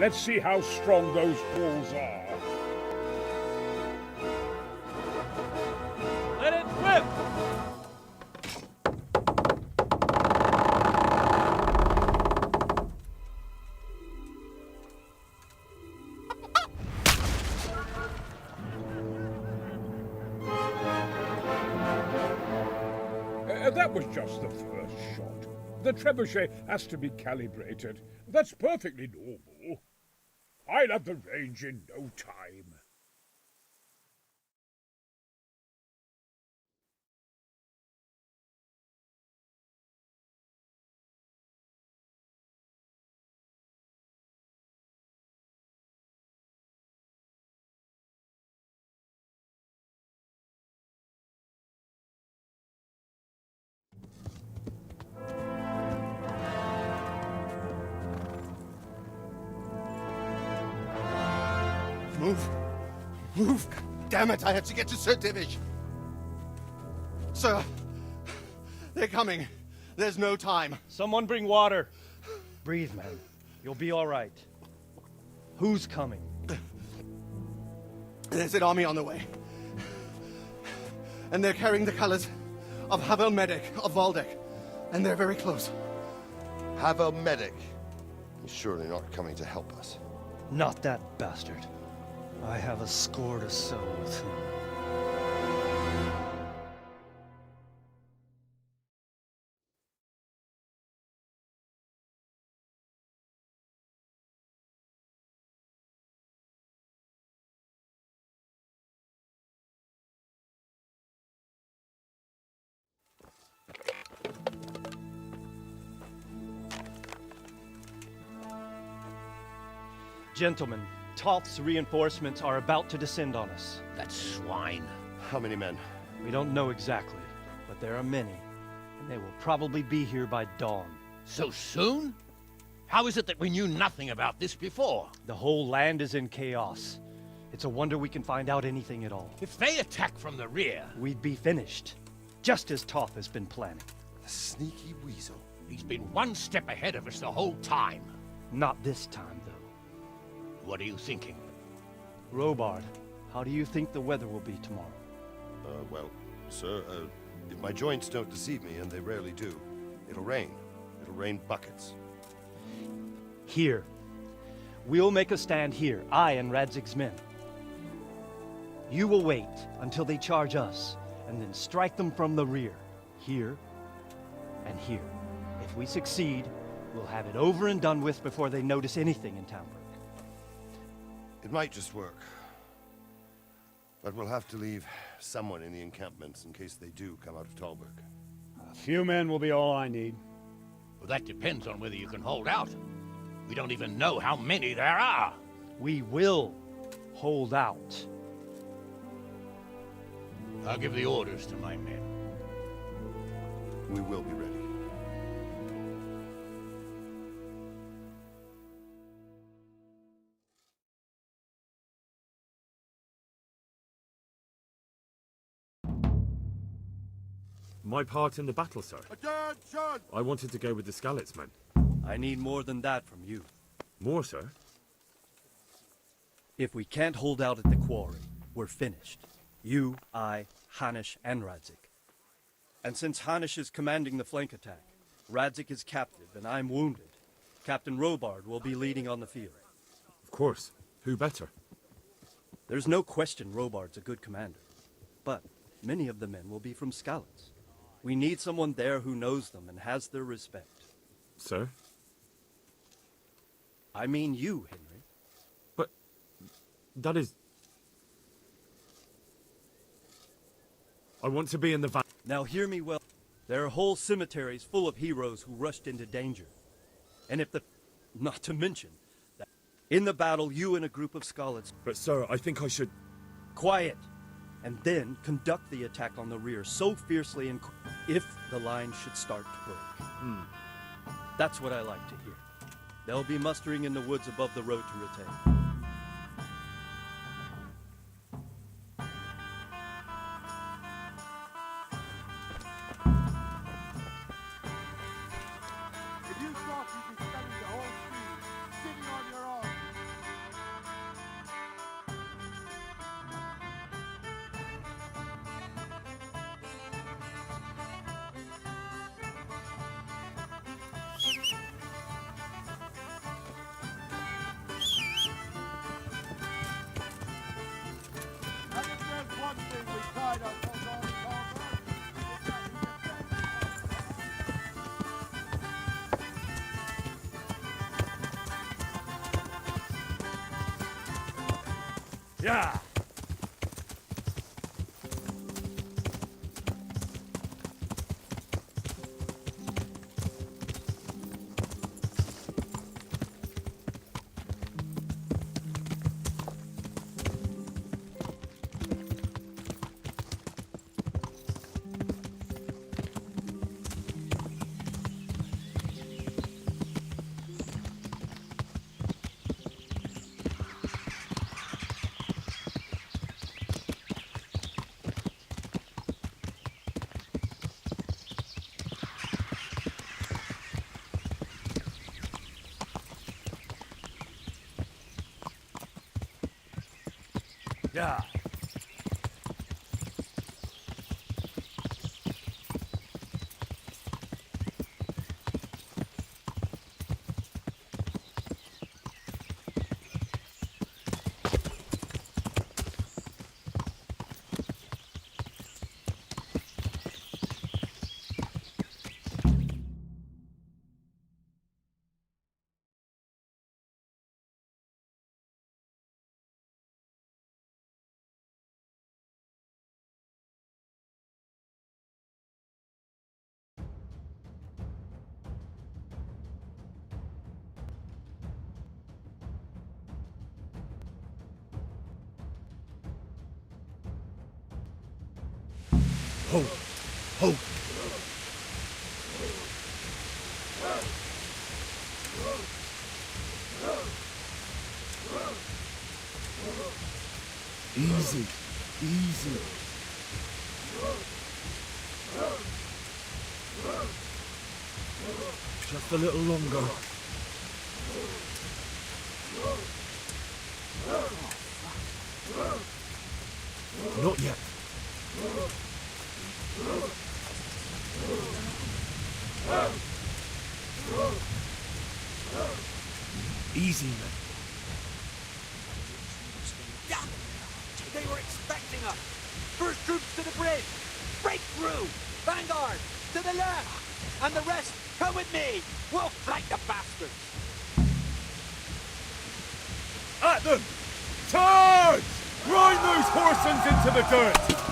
Let's see how strong those walls are. Let it rip! That was just the first shot. The trebuchet has to be calibrated. That's perfectly normal. I'll have the range in no time. Move! Move! Damn it, I have to get to Sir Divish! Sir, they're coming. There's no time. Someone bring water. Breathe, man. You'll be all right. Who's coming? There's an army on the way. And they're carrying the colors of Havel Medic of Valdek. And they're very close. Havel Medic. He's surely not coming to help us. Not that bastard. I have a score to settle with him. Gentlemen, Toth's reinforcements are about to descend on us. That swine. How many men? We don't know exactly, but there are many, and they will probably be here by dawn. So soon? How is it that we knew nothing about this before? The whole land is in chaos. It's a wonder we can find out anything at all. If they attack from the rear, We'd be finished, just as Toth has been planning. The sneaky weasel. he's been one step ahead of us the whole time. Not this time, though. What are you thinking? Robard, how do you think the weather will be tomorrow? Well, sir, if my joints don't deceive me, and they rarely do, it'll rain. It'll rain buckets. Here. We'll make a stand here, I and Radzig's men. You will wait until they charge us, and then strike them from the rear. Here and here. If we succeed, we'll have it over and done with before they notice anything in Townburg. It might just work. But we'll have to leave someone in the encampments in case they do come out of Talberg. A few men will be all I need. Well, that depends on whether you can hold out. We don't even know how many there are. We will hold out. I'll give the orders to my men. We will be ready. My part in the battle, sir. Attention! I wanted to go with the Skalitz men. I need more than that from you. More, sir? If we can't hold out at the quarry, we're finished. You, I, Hanish, and Radzik. And since Hanish is commanding the flank attack, Radzik is captive and I'm wounded, Captain Robard will be leading on the field. Of course. Who better? There's no question Robard's a good commander, but many of the men will be from Skalitz. We need someone there who knows them and has their respect. Sir? I mean you, Henry. But... that is... I want to be in the van. Now hear me well. There are whole cemeteries full of heroes who rushed into danger. And if the... not to mention, that in the battle you and a group of Skalitz... But sir, I think I should... Quiet! And then conduct the attack on the rear so fiercely and if the line should start to break. That's what I like to hear. They'll be mustering in the woods above the road to retain. If you thought you'd be spending the whole speed sitting on your arms, and if there's one thing we pride ourselves on, Talbot, it's that we defend Yeah! Yeah! Hold. Hold. Easy. Easy. Just a little longer. Not yet. Easy, man. They were expecting us! First troops to the bridge! Break through! Vanguard! To the left! And the rest, come with me! We'll flank the bastards! At them! Charge! Grind those horsens into the dirt!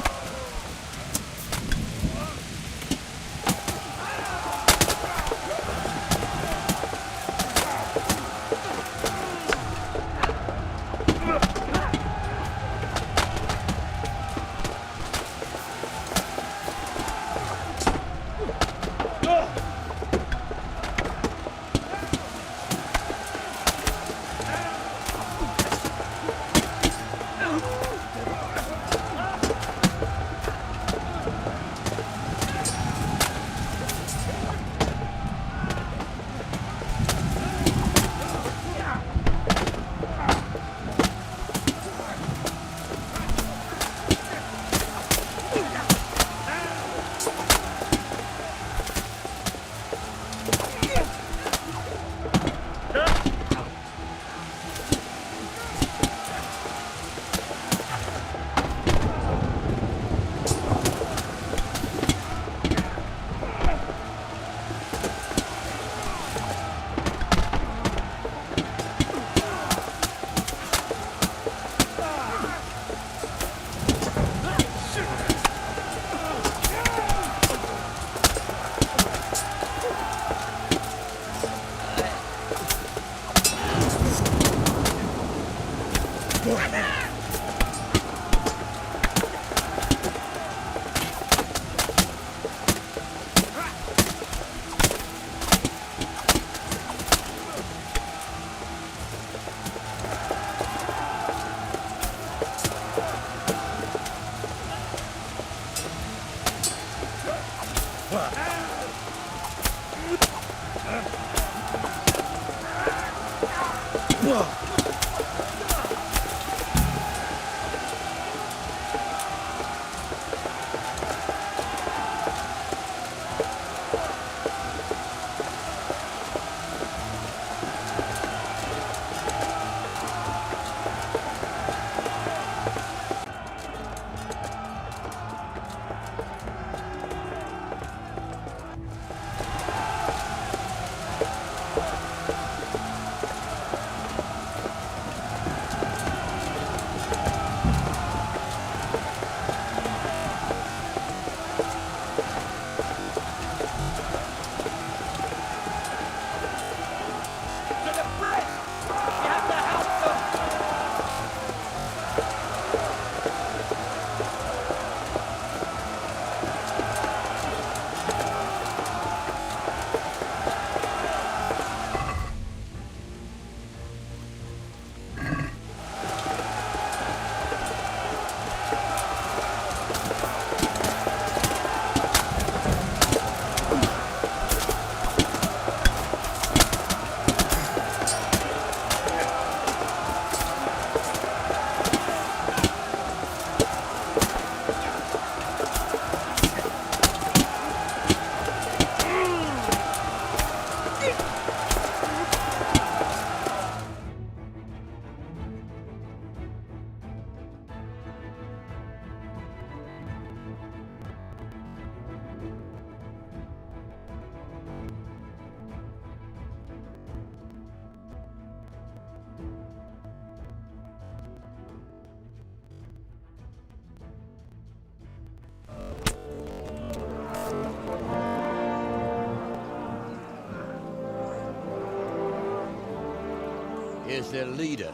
Here's their leader.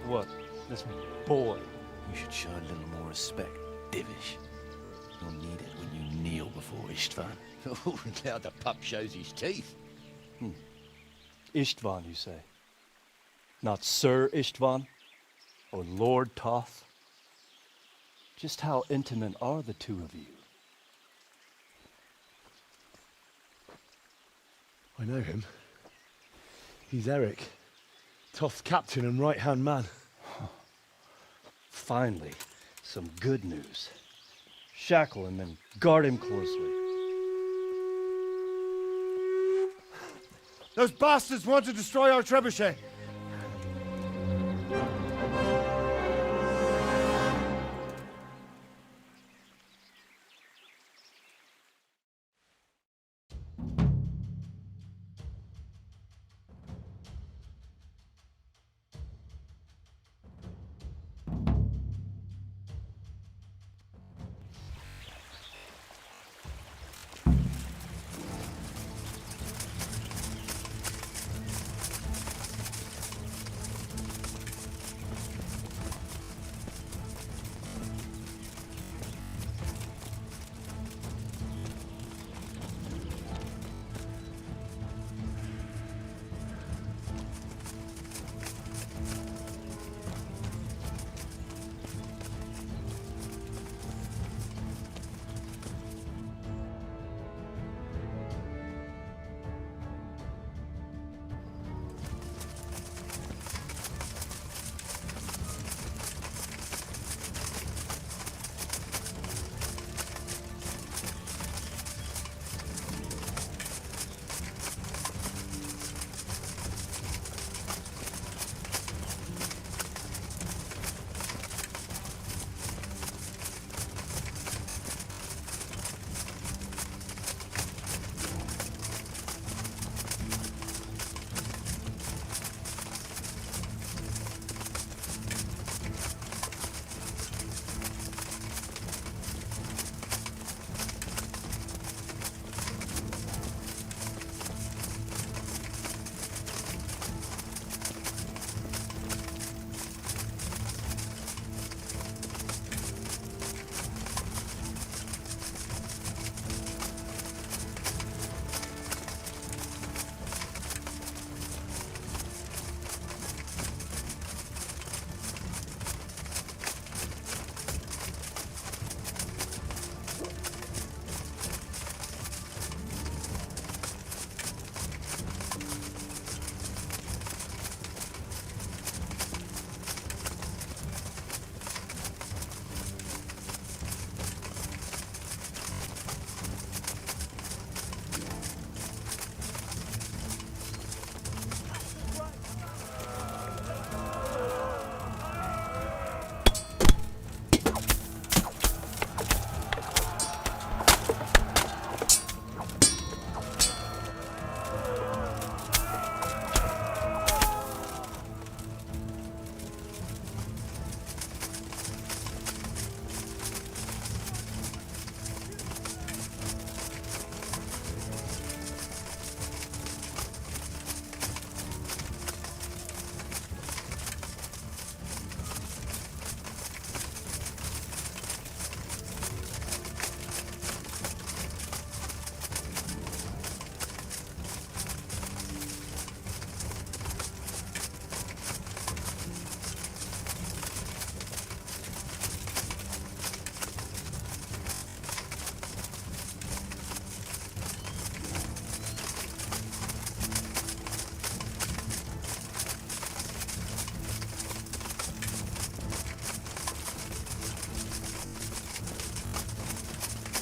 What? This boy? You should show a little more respect, Divish. You'll need it when you kneel before Istvan. Oh, now the pup shows his teeth. Istvan, you say? Not Sir Istvan? Or Lord Toth? Just how intimate are the two of you? I know him. He's Eric, Toth's captain and right-hand man. Finally, some good news. Shackle him and guard him closely. Those bastards want to destroy our trebuchet.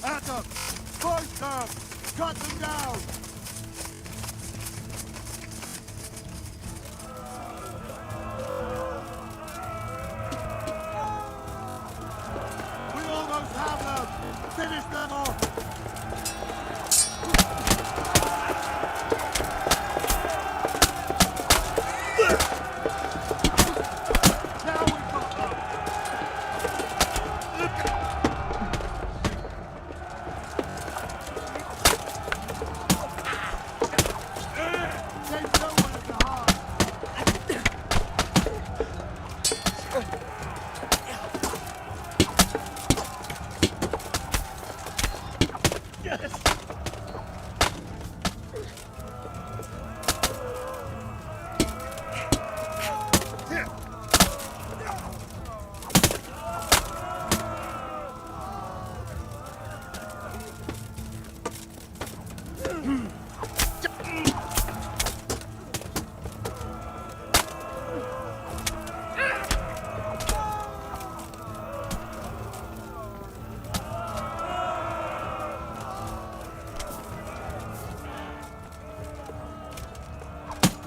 At them! Push them! Cut them down! We almost have them! Finish them off! Now we've got them!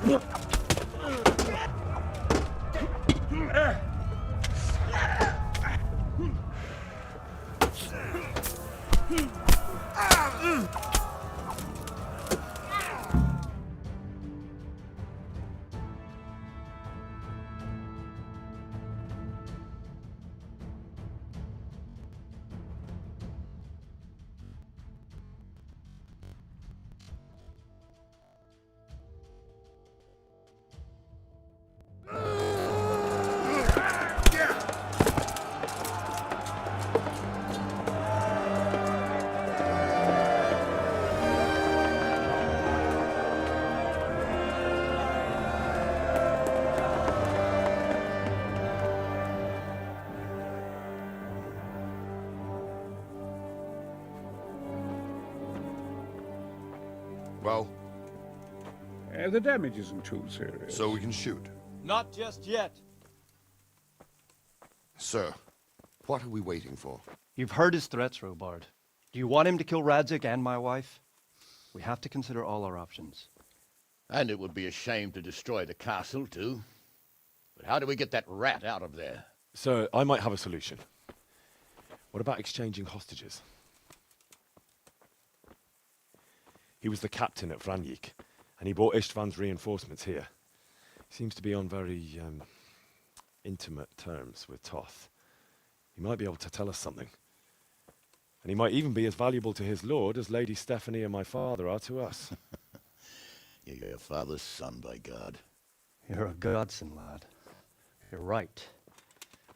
Well, The damage isn't too serious. so we can shoot. Not just yet. Sir, what are we waiting for? You've heard his threats, Robard. Do you want him to kill Radzik and my wife? We have to consider all our options. And it would be a shame to destroy the castle, too. But how do we get that rat out of there? Sir, I might have a solution. What about exchanging hostages? He was the captain at Vranjik, and he brought Istvan's reinforcements here. He seems to be on very, intimate terms with Toth. He might be able to tell us something. And he might even be as valuable to his lord as Lady Stephanie and my father are to us. You're your father's son, by God. You're a godson, lad. You're right.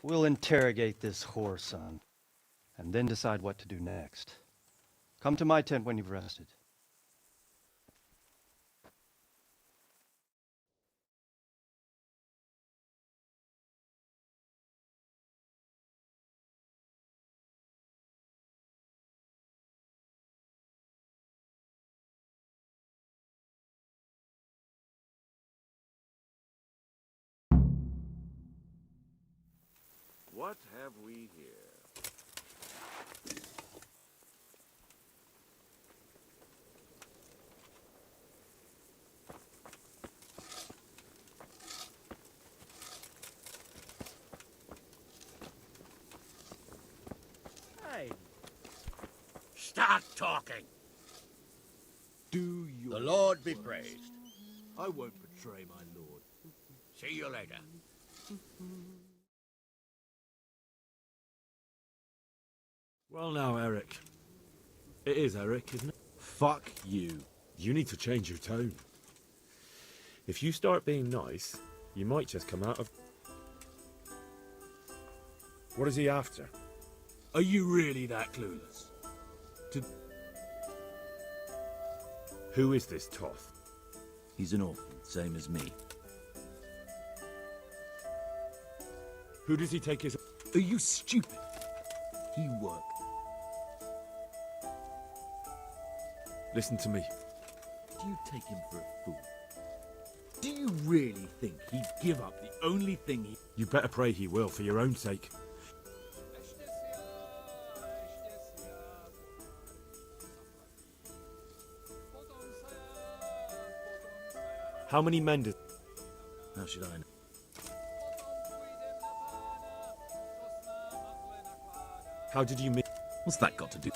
We'll interrogate this whore son, and then decide what to do next. Come to my tent when you've rested. What have we here? Hey, Start talking! do you? The Lord be praised. I won't betray my lord. See you later. Well now, Eric. It is Eric, isn't it? Fuck you. You need to change your tone. If you start being nice, you might just come out of... What is he after? Are you really that clueless? Who is this Toth? He's an orphan, same as me. Who does he take his... Are you stupid? He worked. Listen to me. Do you take him for a fool? Do you really think he'd give up the only thing he... You better pray he will, for your own sake. How many men does... How should I know? How did you meet... What's that got to do?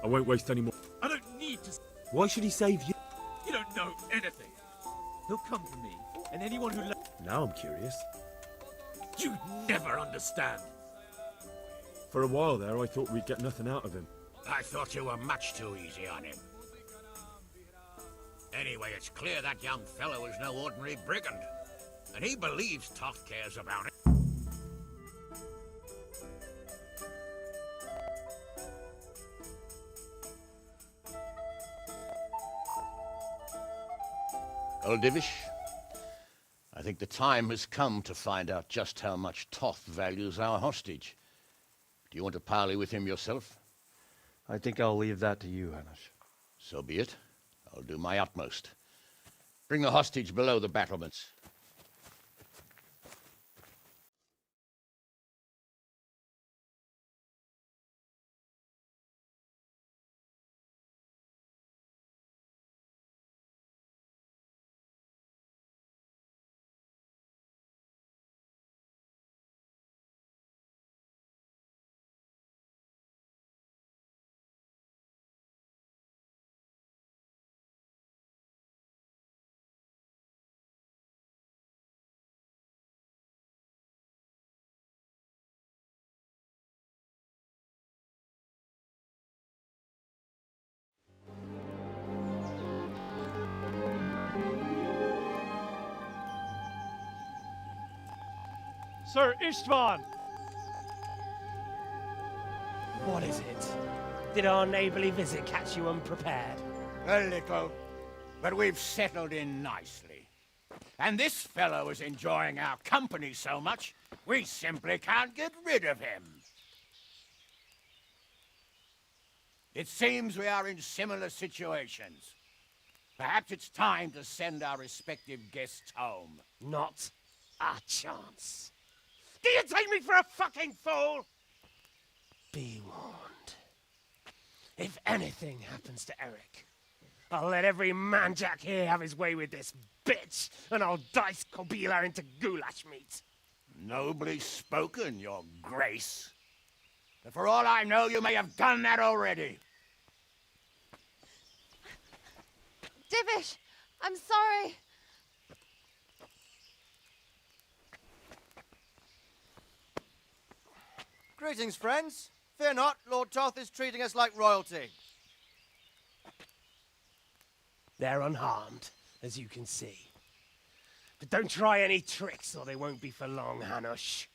I won't waste any more... I don't need to... Why should he save you? You don't know anything. He'll come for me, and anyone who... Now I'm curious. You never understand. For a while there, I thought we'd get nothing out of him. I thought you were much too easy on him. Anyway, it's clear that young fellow is no ordinary brigand. And he believes Toth cares about it. Divish, I think the time has come to find out just how much Toth values our hostage. Do you want to parley with him yourself? I think I'll leave that to you, Hanish. So be it. I'll do my utmost. Bring the hostage below the battlements. Sir Istvan! What is it? Did our neighborly visit catch you unprepared? A little, but we've settled in nicely. And this fellow is enjoying our company so much, we simply can't get rid of him. It seems we are in similar situations. Perhaps it's time to send our respective guests home. Not a chance. Do you take me for a fucking fool? Be warned. If anything happens to Eric, I'll let every manjack here have his way with this bitch, and I'll dice Kobila into goulash meat. Nobly spoken, your grace. But for all I know, you may have done that already. Divish, I'm sorry. Greetings, friends. Fear not, Lord Toth is treating us like royalty. They're unharmed, as you can see. But don't try any tricks, or they won't be for long, Hanush.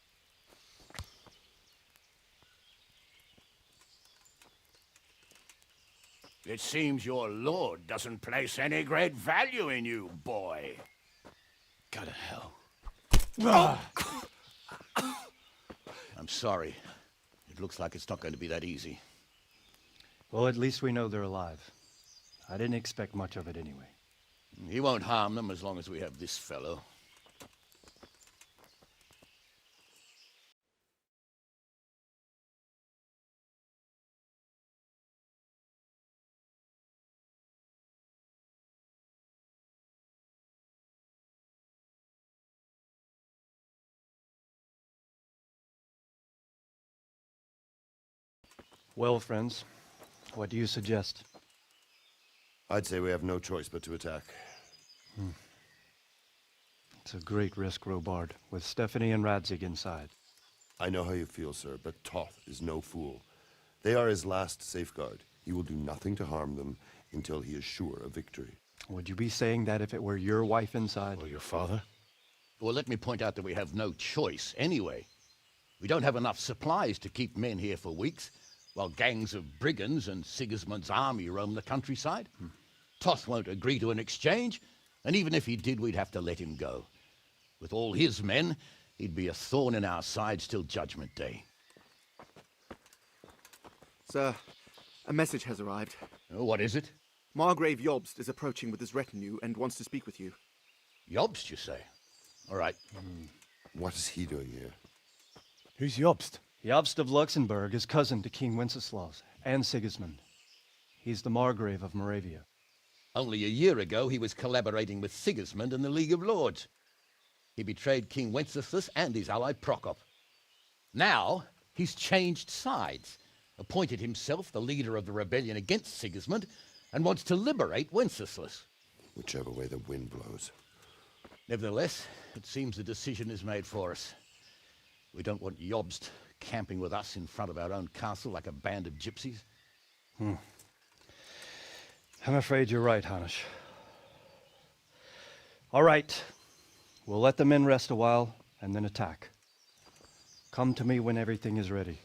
It seems your lord doesn't place any great value in you, boy. Go to hell. I'm sorry. It looks like it's not going to be that easy. Well, at least we know they're alive. I didn't expect much of it anyway. He won't harm them as long as we have this fellow. Well, friends, what do you suggest? I'd say we have no choice but to attack. It's a great risk, Robard, with Stephanie and Radzig inside. I know how you feel, sir, but Toth is no fool. They are his last safeguard. He will do nothing to harm them until he is sure of victory. Would you be saying that if it were your wife inside? Or your father? Well, let me point out that we have no choice anyway. We don't have enough supplies to keep men here for weeks, while gangs of brigands and Sigismund's army roam the countryside. Toth won't agree to an exchange, and even if he did, we'd have to let him go. With all his men, he'd be a thorn in our sides till Judgment Day. Sir, a message has arrived. Oh, what is it? Margrave Jobst is approaching with his retinue and wants to speak with you. Jobst, you say? All right. What is he doing here? Who's Jobst? Jobst of Luxembourg is cousin to King Wenceslaus and Sigismund. He's the Margrave of Moravia. Only a year ago, he was collaborating with Sigismund and the League of Lords. He betrayed King Wenceslas and his ally Prokop. Now, he's changed sides, appointed himself the leader of the rebellion against Sigismund, and wants to liberate Wenceslas. Whichever way the wind blows. Nevertheless, it seems the decision is made for us. We don't want Jobst camping with us in front of our own castle like a band of gypsies. I'm afraid you're right, Hanush. All right. We'll let the men rest a while, and then attack. Come to me when everything is ready.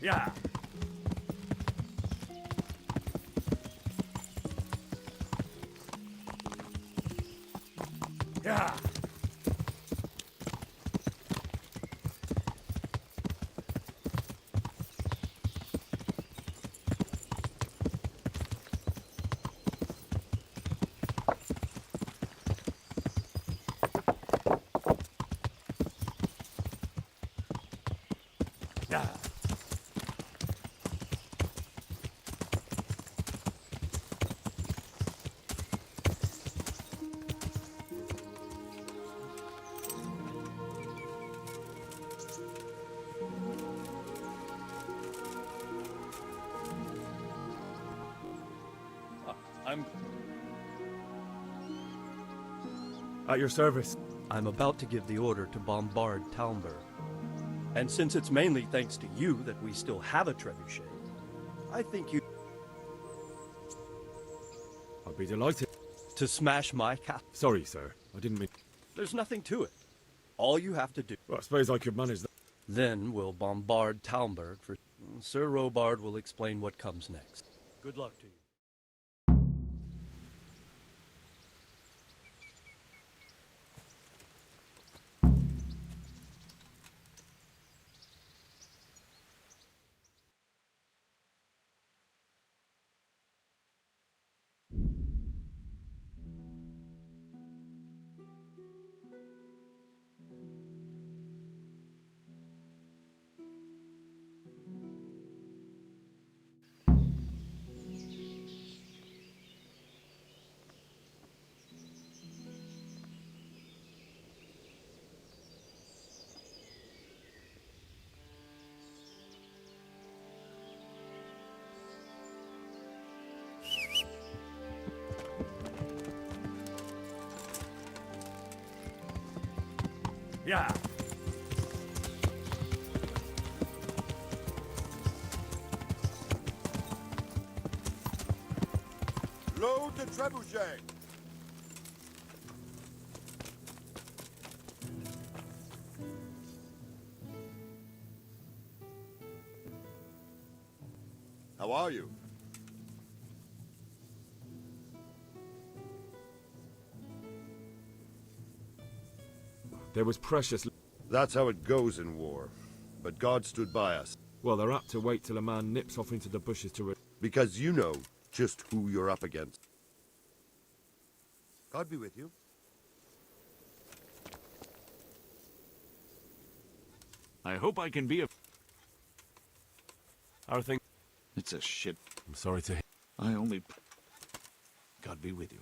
Yeah. Yeah. Yeah. I'm At your service. I'm about to give the order to bombard Talmberg. And since it's mainly thanks to you that we still have a trebuchet, I think you... I'd be delighted. To smash my cap. Sorry, sir. I didn't mean... There's nothing to it. All you have to do... Well, I suppose I could manage that. Then we'll bombard Talmberg for... Sir Robard will explain what comes next. Good luck to you. Yeah. Load the trebuchet. How are you? There was precious... That's how it goes in war. But God stood by us. Well, they're apt to wait till a man nips off into the bushes to... Because you know just who you're up against. God be with you. I hope I can be of... Our thing... It's a shit. I'm sorry to hear... I only... God be with you.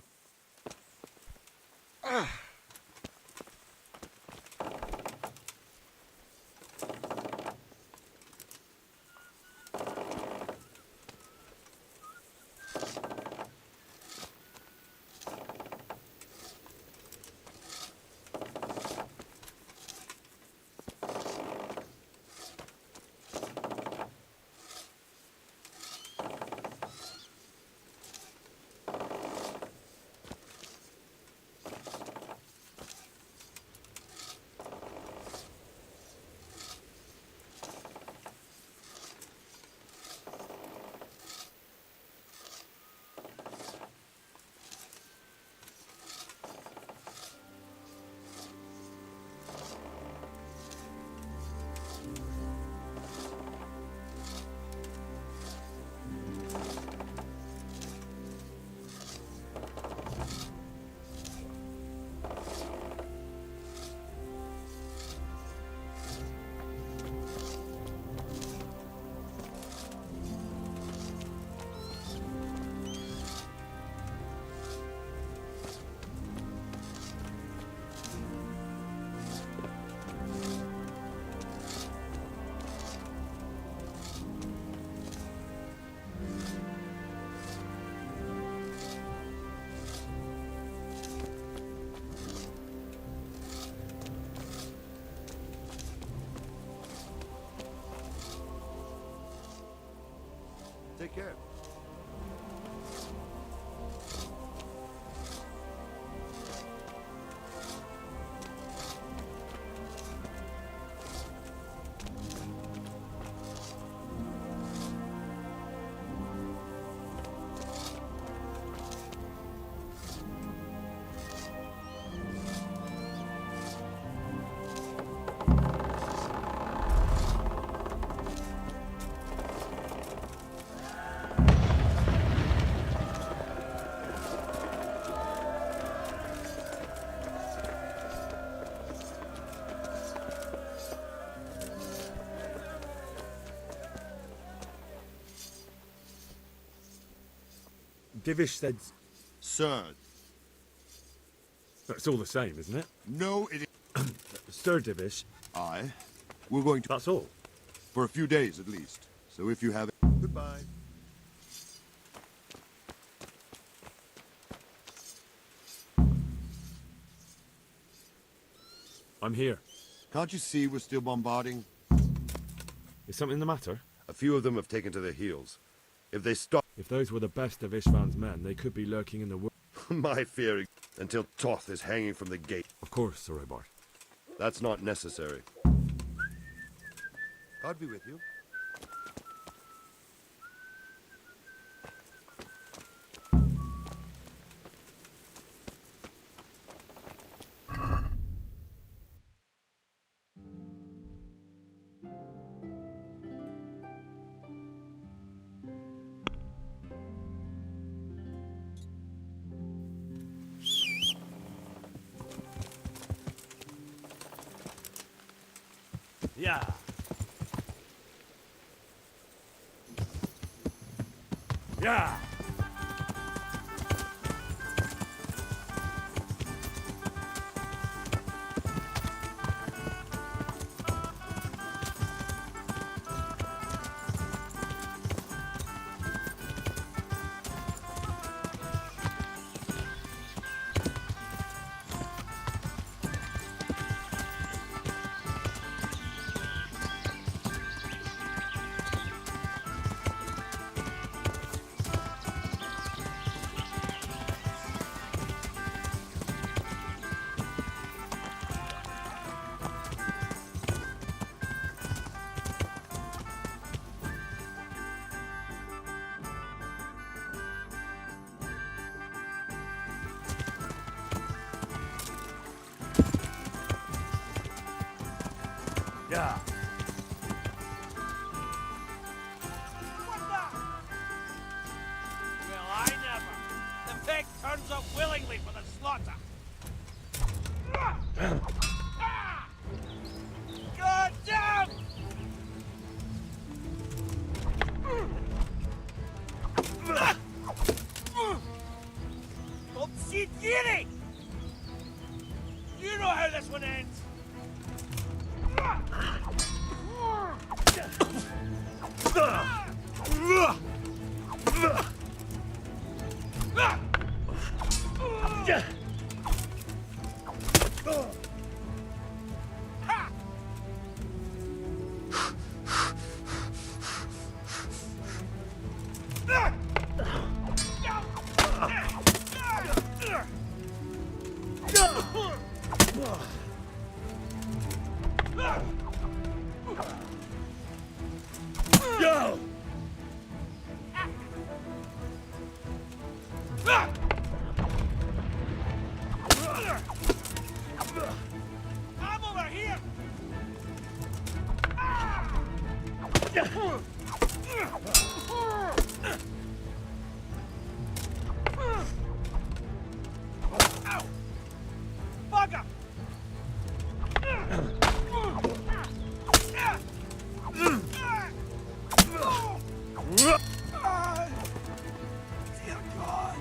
Take care. Divish said... Sir. It's all the same, isn't it? No, it is. Sir Divish. Aye. We're going to... That's all. For a few days, at least. So if you have it... Goodbye. I'm here. Can't you see we're still bombarding? Is something the matter? A few of them have taken to their heels. If they stop... If those were the best of Ishvan's men, they could be lurking in the wood. My fearing, until Toth is hanging from the gate. Of course, Sir Robart. That's not necessary. God be with you. Yeah. Yeah! Yeah. Well, I never. The pig turns up willingly for the slaughter. God damn! Don't see Giri! You know how this one ends. Go! I'm over here! Ow! Bugger! Dear God!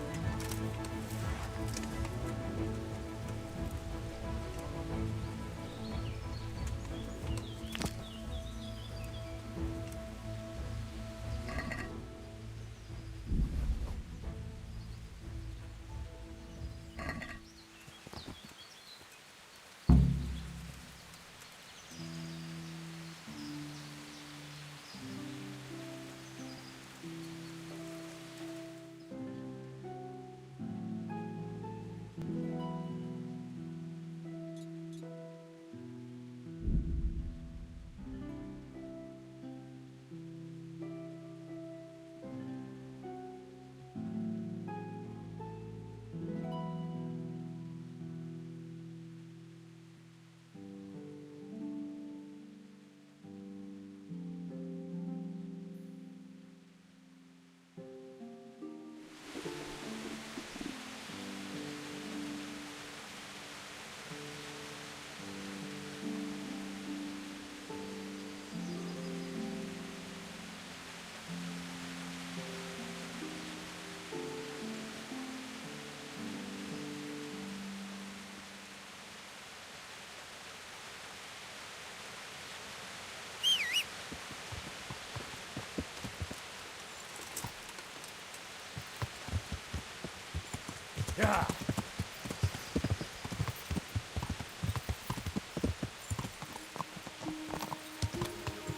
Yeah.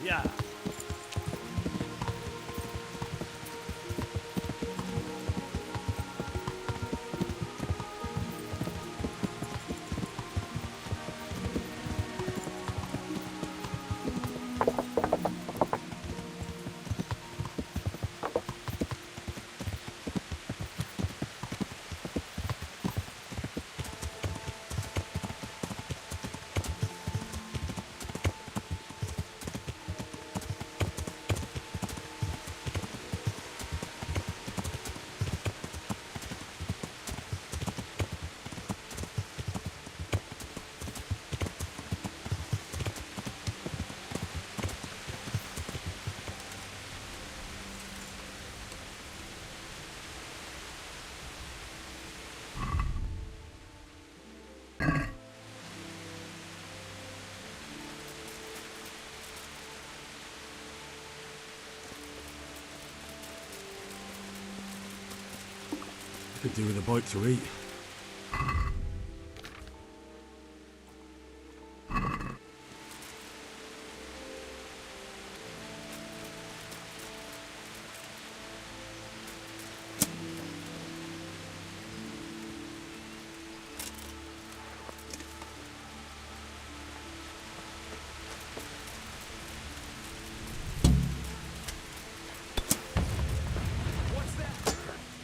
Yeah. Could do with a bite to eat.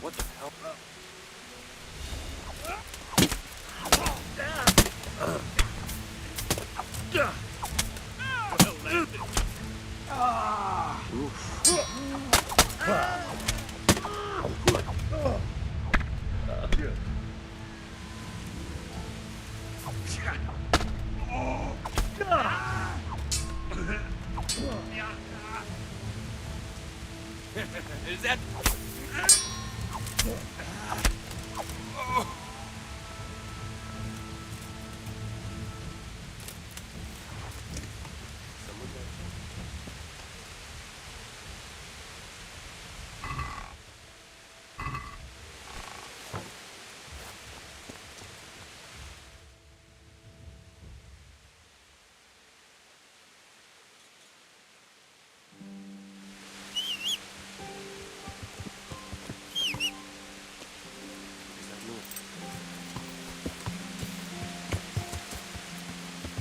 What the hell? Is that...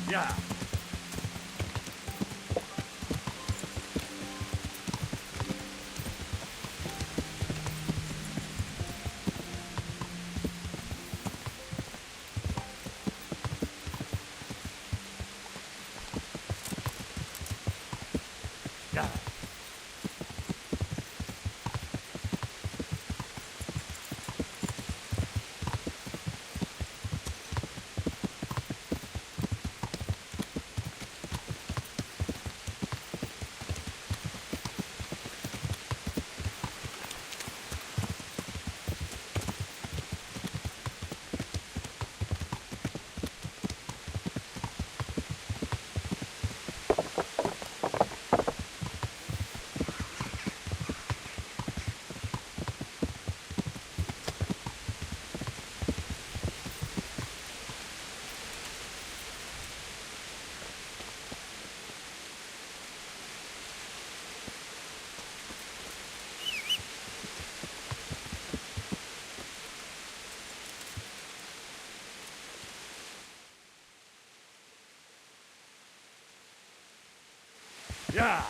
Yeah. Yeah.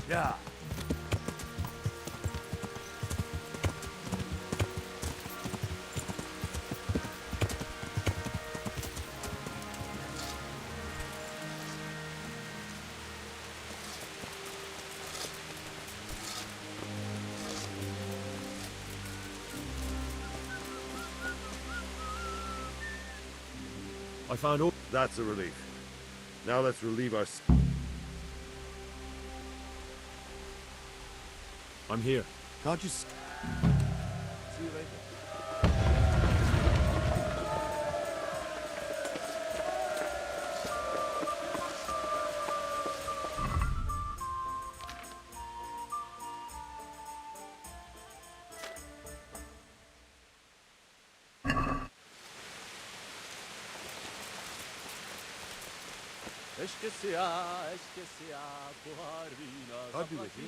Yeah. I found all. That's a relief. Now let's relieve our... I'm here. Can't you... See you later. I'll be with you.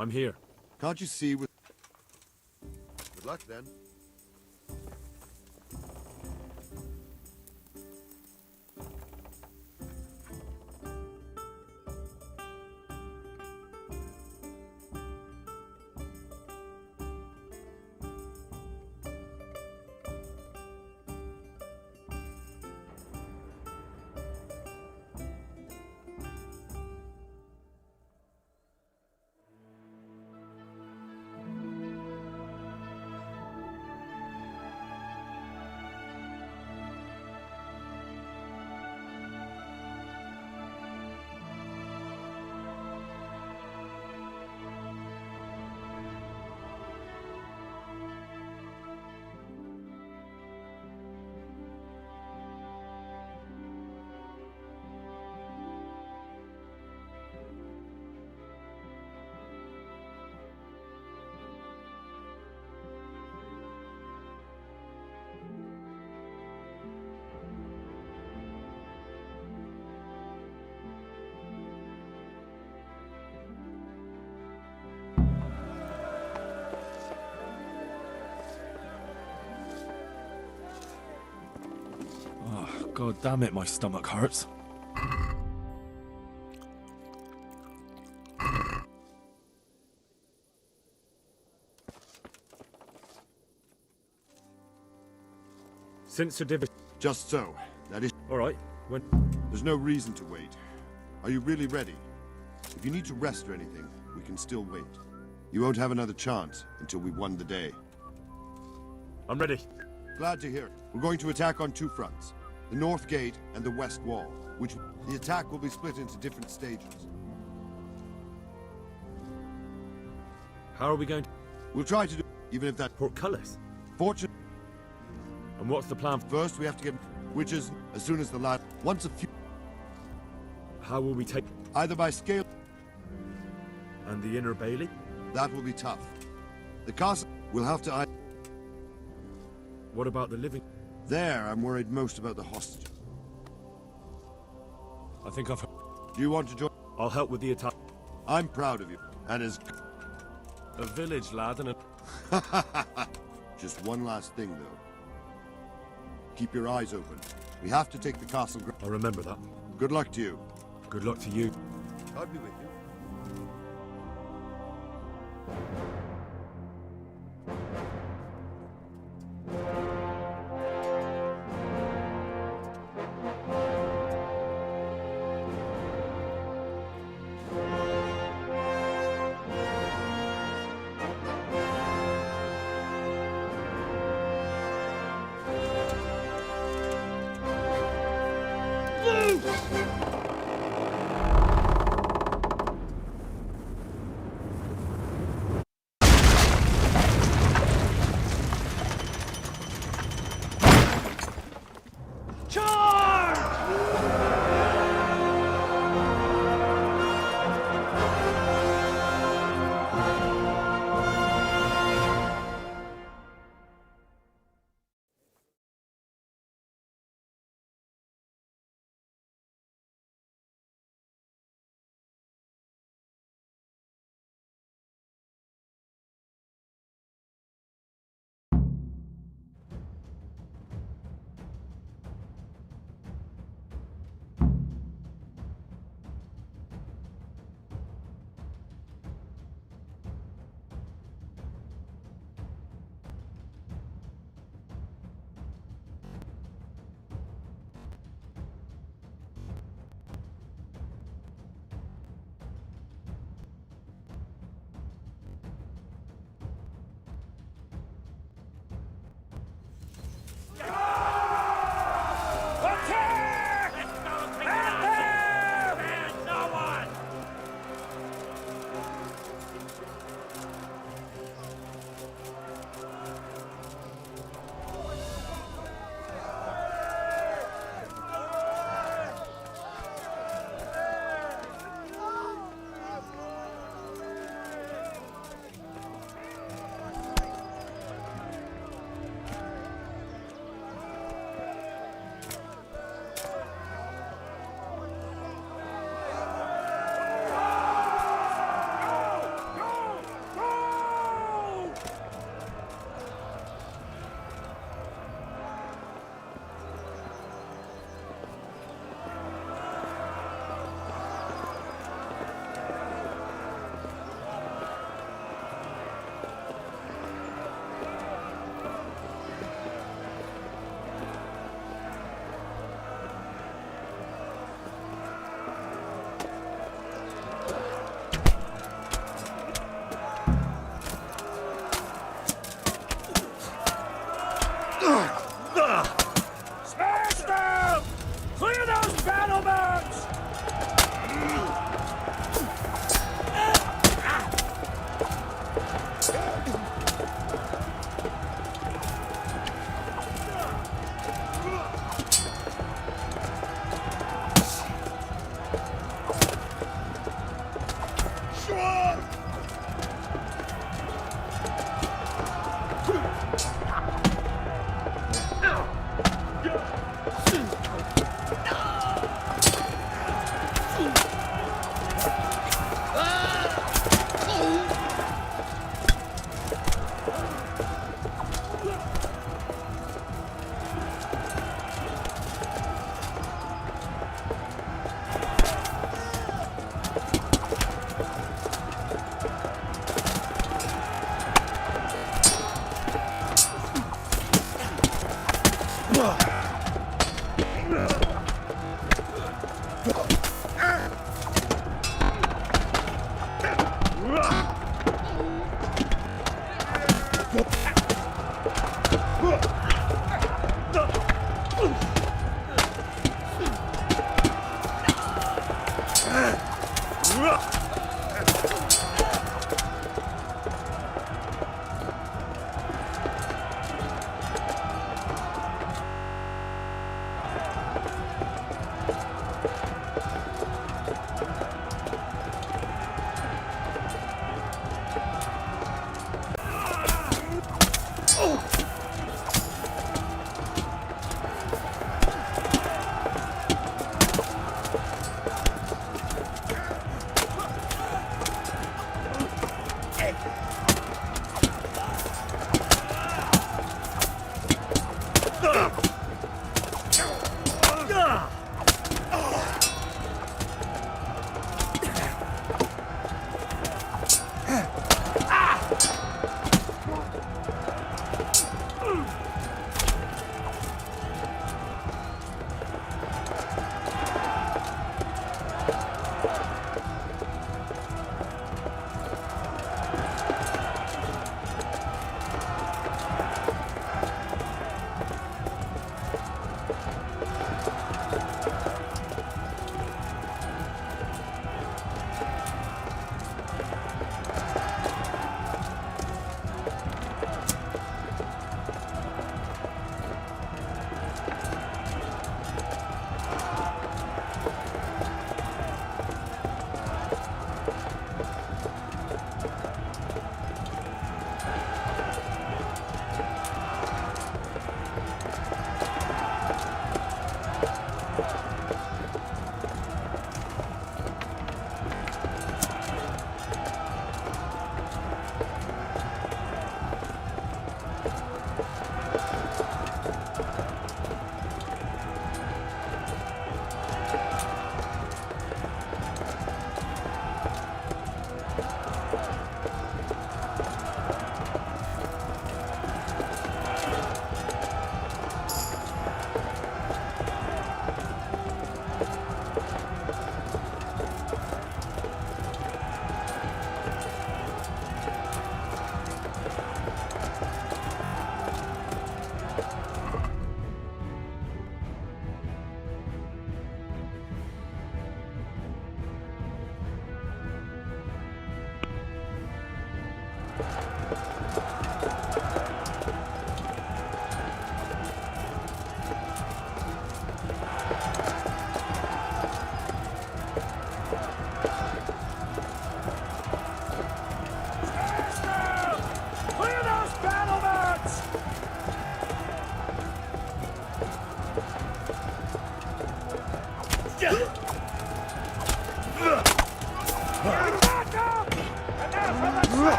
I'm here. Can't you see with... Good luck, then. Oh, God damn it, my stomach hurts. Since Sir Divis... Just so. That is... All right, when... There's no reason to wait. Are you really ready? If you need to rest or anything, we can still wait. You won't have another chance until we've won the day. I'm ready. Glad to hear it. We're going to attack on two fronts. The north gate and the west wall, which the attack will be split into different stages. How are we going to... We'll try to do... even if that... Portcullis? Fortune... And what's the plan? First, we have to get... which is, as soon as the lad... Once a few... How will we take... Either by scale... And the inner bailey? That will be tough. The castle will have to... What about the living... There, I'm worried most about the hostage. I think I've... Do you want to join? I'll help with the attack. I'm proud of you. And as... A village lad and a... Just one last thing, though. Keep your eyes open. We have to take the castle... I'll remember that. Good luck to you. Good luck to you. God be with you.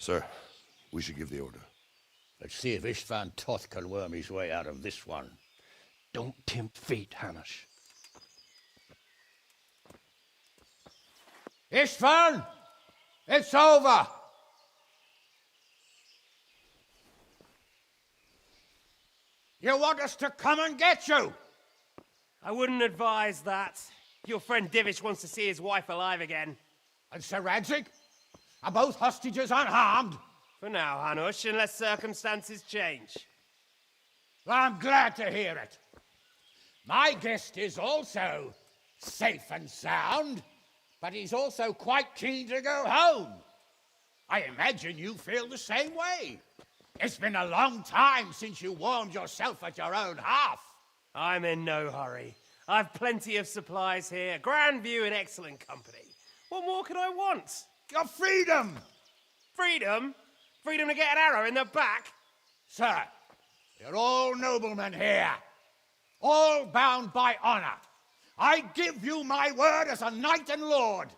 Sir, we should give the order. Let's see if Istvan Toth can worm his way out of this one. Don't tempt fate, Hamish. Istvan! It's over! You want us to come and get you? I wouldn't advise that. Your friend Divish wants to see his wife alive again. And Sir Radzig? Are both hostages unharmed? For now, Hanush, unless circumstances change. Well, I'm glad to hear it. My guest is also safe and sound, but he's also quite keen to go home. I imagine you feel the same way. It's been a long time since you warmed yourself at your own hearth. I'm in no hurry. I've plenty of supplies here, grand view and excellent company. What more could I want? Your freedom! Freedom? Freedom to get an arrow in the back? Sir, you're all noblemen here, all bound by honor. I give you my word as a knight and lord,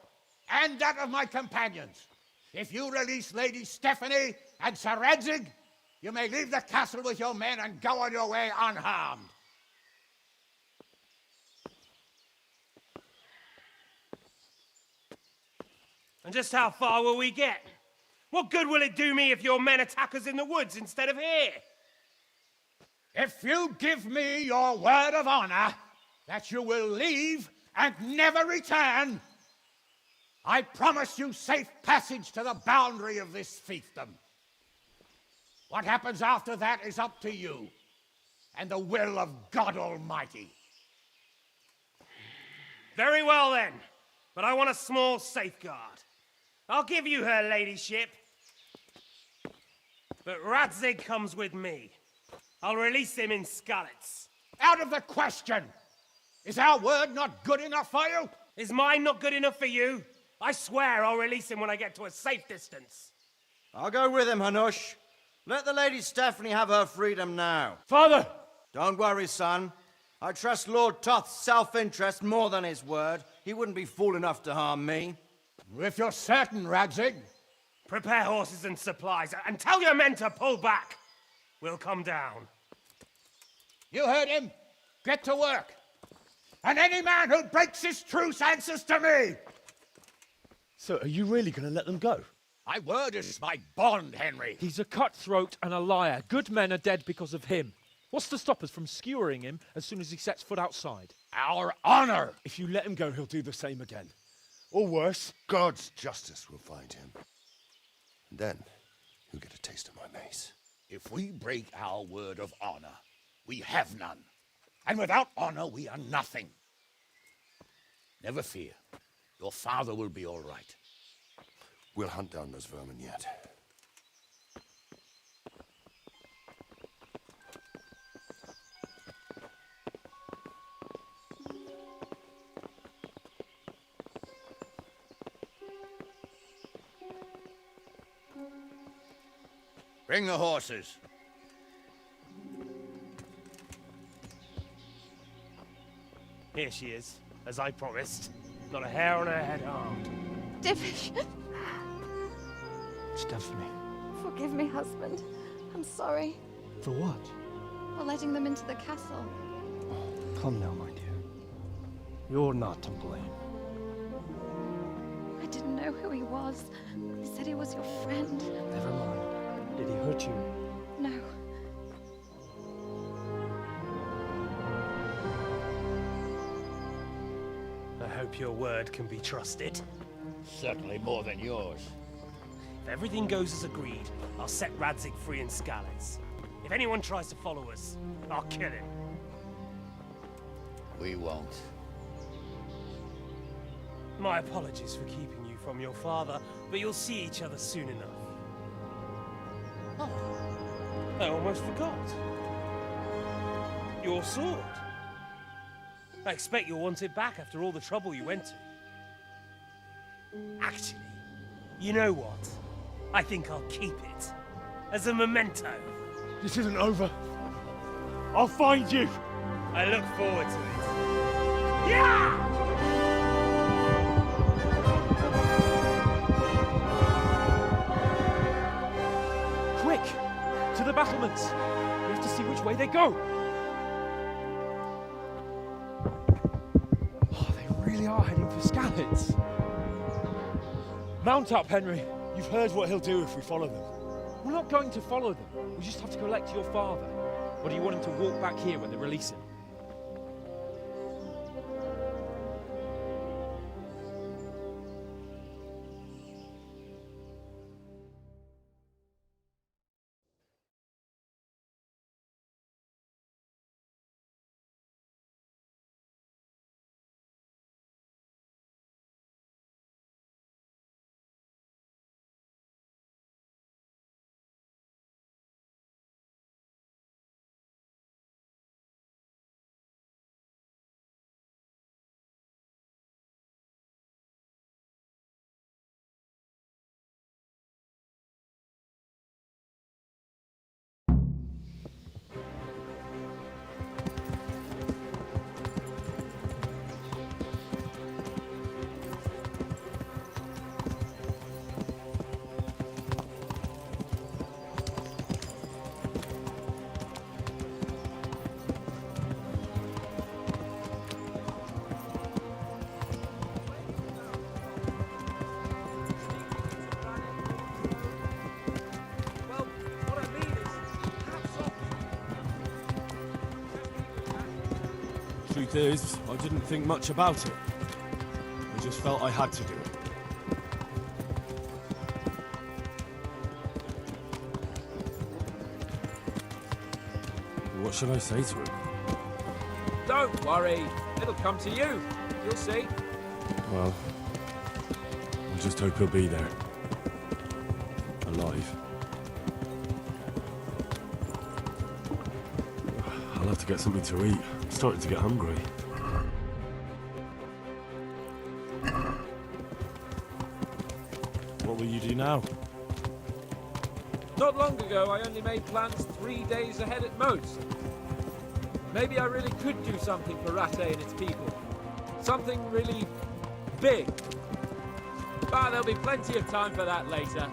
and that of my companions. If you release Lady Stephanie and Sir Radzig, you may leave the castle with your men and go on your way unharmed. And just how far will we get? What good will it do me if your men attack us in the woods instead of here? If you give me your word of honor that you will leave and never return, I promise you safe passage to the boundary of this fiefdom. What happens after that is up to you and the will of God Almighty. Very well then, but I want a small safeguard. I'll give you her ladyship, but Radzig comes with me. I'll release him in Skalitz. Out of the question! Is our word not good enough for you? Is mine not good enough for you? I swear I'll release him when I get to a safe distance. I'll go with him, Hanush. Let the Lady Stephanie have her freedom now. Father! Don't worry, son. I trust Lord Toth's self-interest more than his word. He wouldn't be fool enough to harm me. If you're certain, Radzig. Prepare horses and supplies, and tell your men to pull back. We'll come down. You heard him. Get to work. And any man who breaks this truce answers to me. So, are you really going to let them go? My word is my bond, Henry. He's a cutthroat and a liar. Good men are dead because of him. What's to stop us from skewering him as soon as he sets foot outside? Our honor! If you let him go, he'll do the same again. Or worse. God's justice will find him. And then, he'll get a taste of my mace. If we break our word of honor, we have none. And without honor, we are nothing. Never fear. Your father will be all right. We'll hunt down those vermin yet. Bring the horses. Here she is, as I promised. Not a hair on her head harmed. Divish, Stephanie. forgive me, husband. I'm sorry For what? for letting them into the castle. Come now, my dear. You're not to blame. I didn't know who he was. He said he was your friend. Never mind. Did he hurt you? No. I hope your word can be trusted. Certainly more than yours. If everything goes as agreed, I'll set Radzig free in Skalitz. If anyone tries to follow us, I'll kill him. We won't. My apologies for keeping you from your father, but you'll see each other soon enough. Oh, I almost forgot. Your sword. I expect you'll want it back after all the trouble you went to. Actually, you know what? I think I'll keep it. As a memento. This isn't over. I'll find you. I look forward to it. Yeah! Quick! To the battlements! We have to see which way they go! Oh, they really are heading for Skalitz. Mount up, Henry. You've heard what he'll do if we follow them. We're not going to follow them. We just have to collect your father. Or do you want him to walk back here when they release him? Truth is, I didn't think much about it. I just felt I had to do it. What should I say to him? Don't worry. It'll come to you. You'll see. Well, I just hope he'll be there. Alive. I'll have to get something to eat. I'm starting to get hungry. What will you do now? Not long ago, I only made plans 3 days ahead at most. Maybe I really could do something for Rattay and its people. Something really big. But there'll be plenty of time for that later.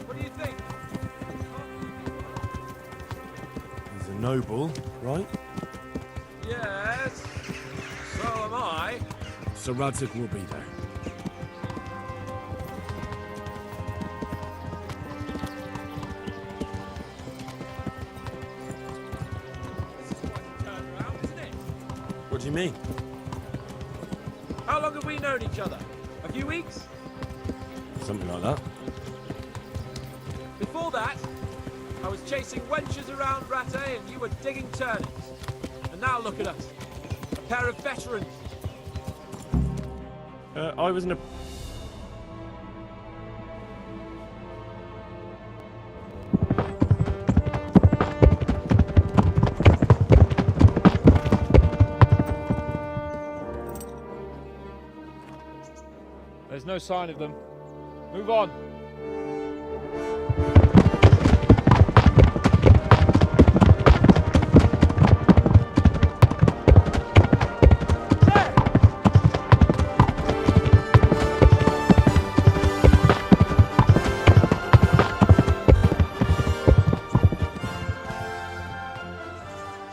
What do you think? He's a noble, right? Yes. So am I. Sir Radzig will be there. What do you mean? How long have we known each other? A few weeks? Something like that. Before that, I was chasing wenches around Rattay and you were digging turnips. And now look at us. A pair of veterans. I was in a... There's no sign of them. Move on.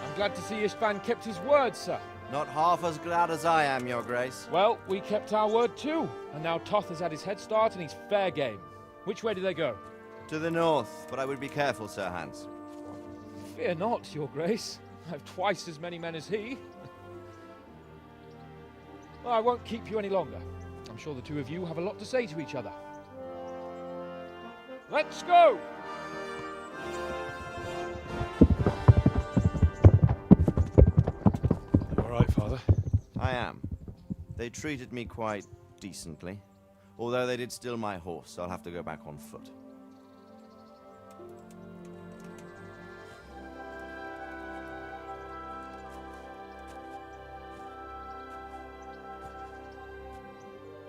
I'm glad to see Ishvan kept his word, sir. Not half as glad as I am, Your Grace. Well, we kept our word too. And now Toth has had his head start and he's fair game. Which way do they go? To the north, but I would be careful, Sir Hans. Fear not, Your Grace. I have twice as many men as he. Well, I won't keep you any longer. I'm sure the two of you have a lot to say to each other. Let's go! All right, Father? I am. They treated me quite decently. Although they did steal my horse, so I'll have to go back on foot.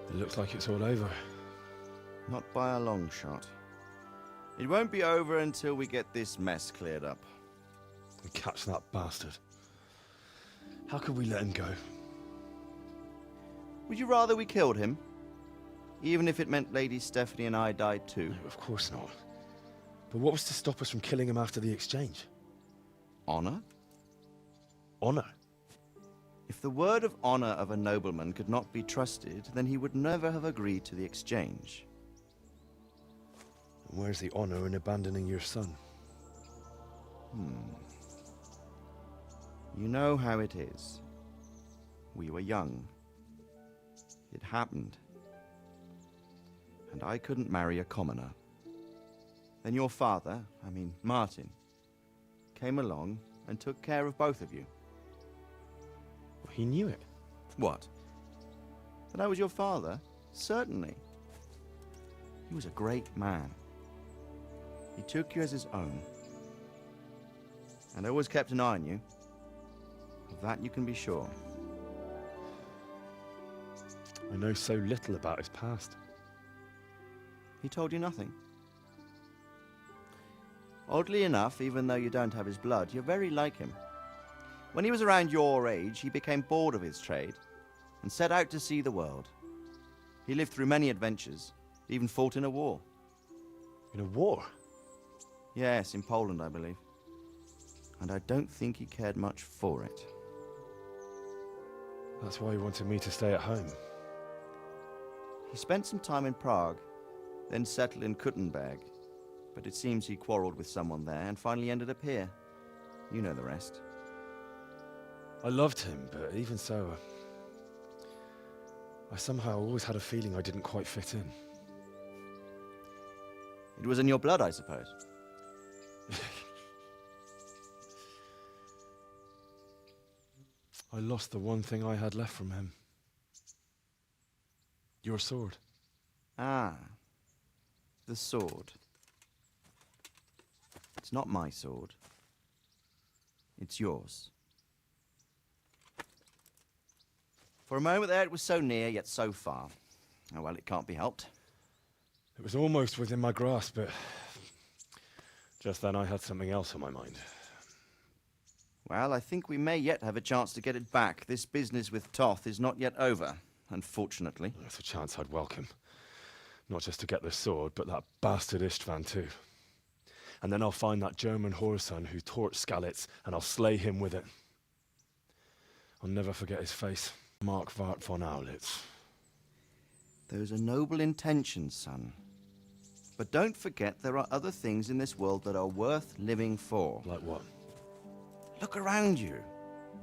It looks like it's all over. Not by a long shot. It won't be over until we get this mess cleared up. And catch that bastard. How could we let him go? Would you rather we killed him? Even if it meant Lady Stephanie and I died too? No, of course not. But what was to stop us from killing him after the exchange? Honor? Honor? If the word of honor of a nobleman could not be trusted, then he would never have agreed to the exchange. And where's the honor in abandoning your son? You know how it is. We were young. It happened. And I couldn't marry a commoner. Then your father, Martin, came along and took care of both of you. He knew it. What? That I was your father? Certainly. He was a great man. He took you as his own. And always kept an eye on you. Of that you can be sure. I know so little about his past. He told you nothing? Oddly enough, even though you don't have his blood, you're very like him. When he was around your age, he became bored of his trade and set out to see the world. He lived through many adventures, even fought in a war. In a war? Yes, in Poland, I believe. And I don't think he cared much for it. That's why he wanted me to stay at home. He spent some time in Prague, then settled in Kuttenberg. But it seems he quarreled with someone there and finally ended up here. You know the rest. I loved him, but even so, I somehow always had a feeling I didn't quite fit in. It was in your blood, I suppose. I lost the one thing I had left from him. Your sword. Ah, the sword. It's not my sword. It's yours. For a moment there, it was so near, yet so far. Oh, well, it can't be helped. It was almost within my grasp, but just then I had something else on my mind. Well, I think we may yet have a chance to get it back. This business with Toth is not yet over, unfortunately. That's a chance I'd welcome. Not just to get the sword, but that bastard Istvan too. And then I'll find that German whoreson who torched Skalitz, and I'll slay him with it. I'll never forget his face. Mark Vart von Aulitz. Those are noble intentions, son. But don't forget there are other things in this world that are worth living for. Like what? Look around you.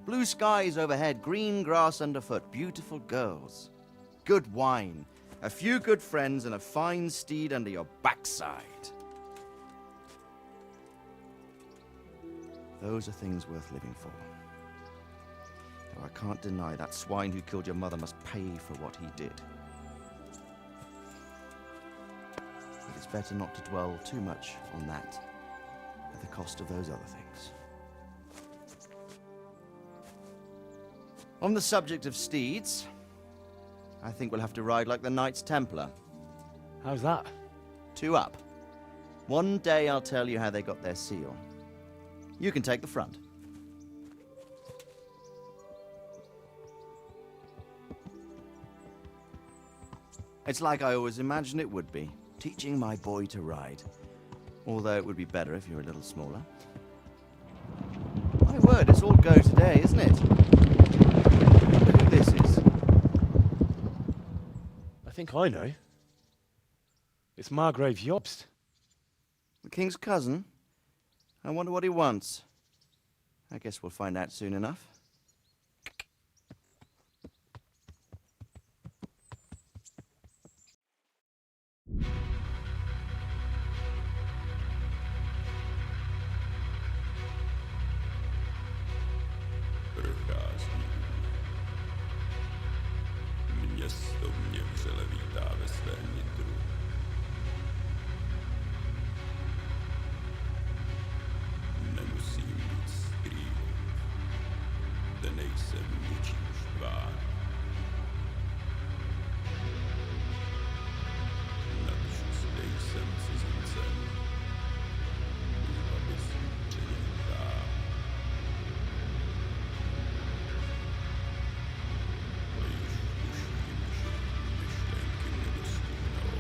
Blue skies overhead, green grass underfoot, beautiful girls. Good wine, a few good friends, and a fine steed under your backside. Those are things worth living for. Though I can't deny that swine who killed your mother must pay for what he did. But it's better not to dwell too much on that at the cost of those other things. On the subject of steeds, I think we'll have to ride like the Knights Templar. How's that? 2 up. One day I'll tell you how they got their seal. You can take the front. It's like I always imagined it would be, teaching my boy to ride. Although it would be better if you were a little smaller. My word, it's all go today, isn't it? Look who this is. I think I know. It's Margrave Jobst. The king's cousin? I wonder what he wants. I guess we'll find out soon enough. Město mě vřele vítá ve svém nitru. Nemusím nic skrývat, zde nejsem ničím štván. Napříč zde jsem cizincem, už abys přenětá. A již tuším, že myšlenky nedostihnou.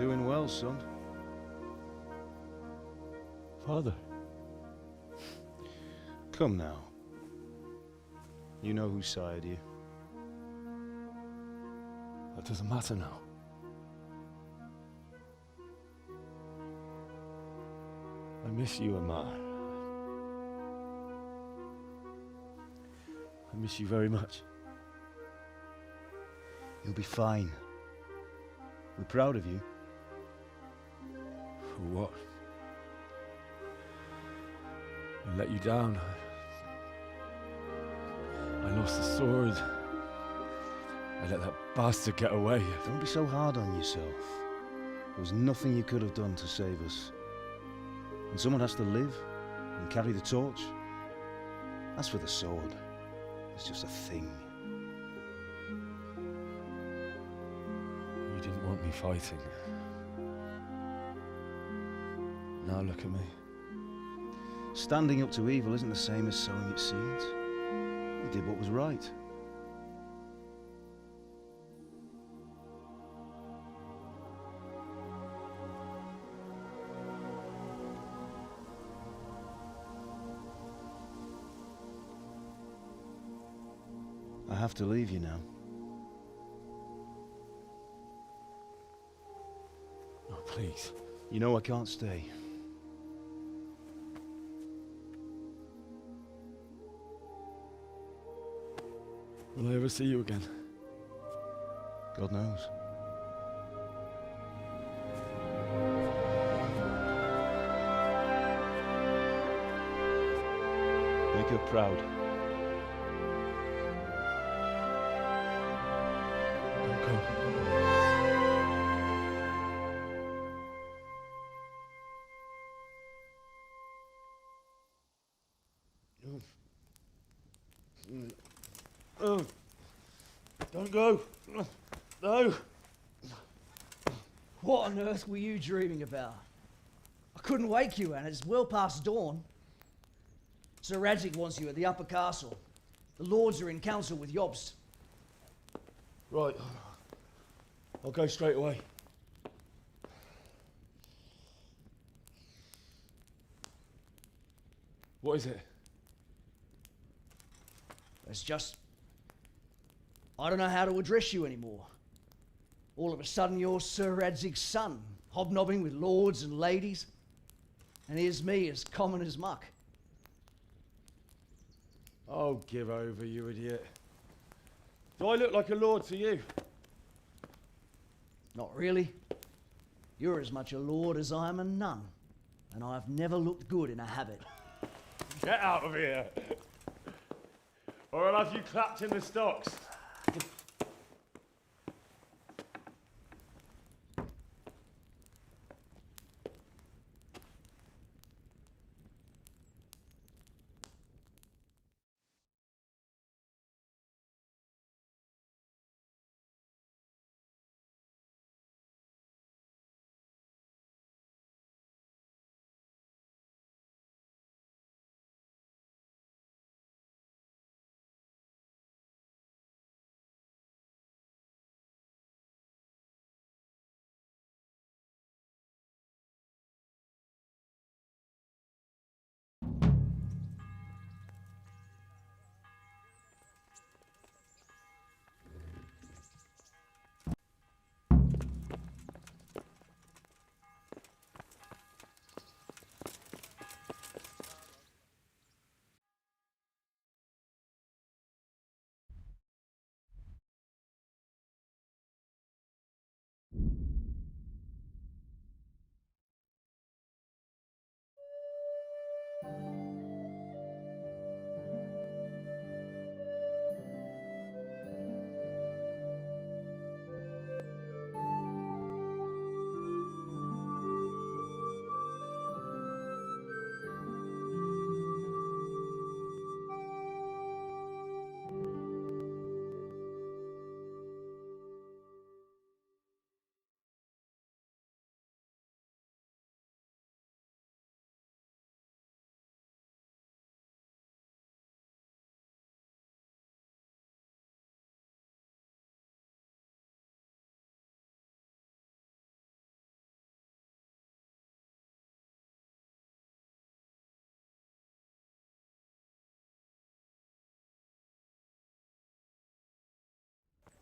doing well, son. Father. Come now. You know who sired you. That doesn't matter now. I miss you, Amar. I miss you very much. You'll be fine. We're proud of you. For what? I let you down. I lost the sword. I let that bastard get away. Don't be so hard on yourself. There was nothing you could have done to save us. And someone has to live and carry the torch. As for the sword, it's just a thing. You didn't want me fighting. Now look at me. Standing up to evil isn't the same as sowing its seeds. You did what was right. I have to leave you now. Oh, please. You know I can't stay. Will I ever see you again? God knows. Make her proud. Don't go. Oh, don't go. No. What on earth were you dreaming about? I couldn't wake you, and it's well past dawn. Sir Radzig wants you at the upper castle. The lords are in council with Jobst. Right. I'll go straight away. What is it? It's just... I don't know how to address you anymore. All of a sudden you're Sir Radzig's son, hobnobbing with lords and ladies. And here's me, as common as muck. Oh, give over, you idiot. Do I look like a lord to you? Not really. You're as much a lord as I am a nun. And I've never looked good in a habit. Get out of here! Or I'll have you clapped in the stocks.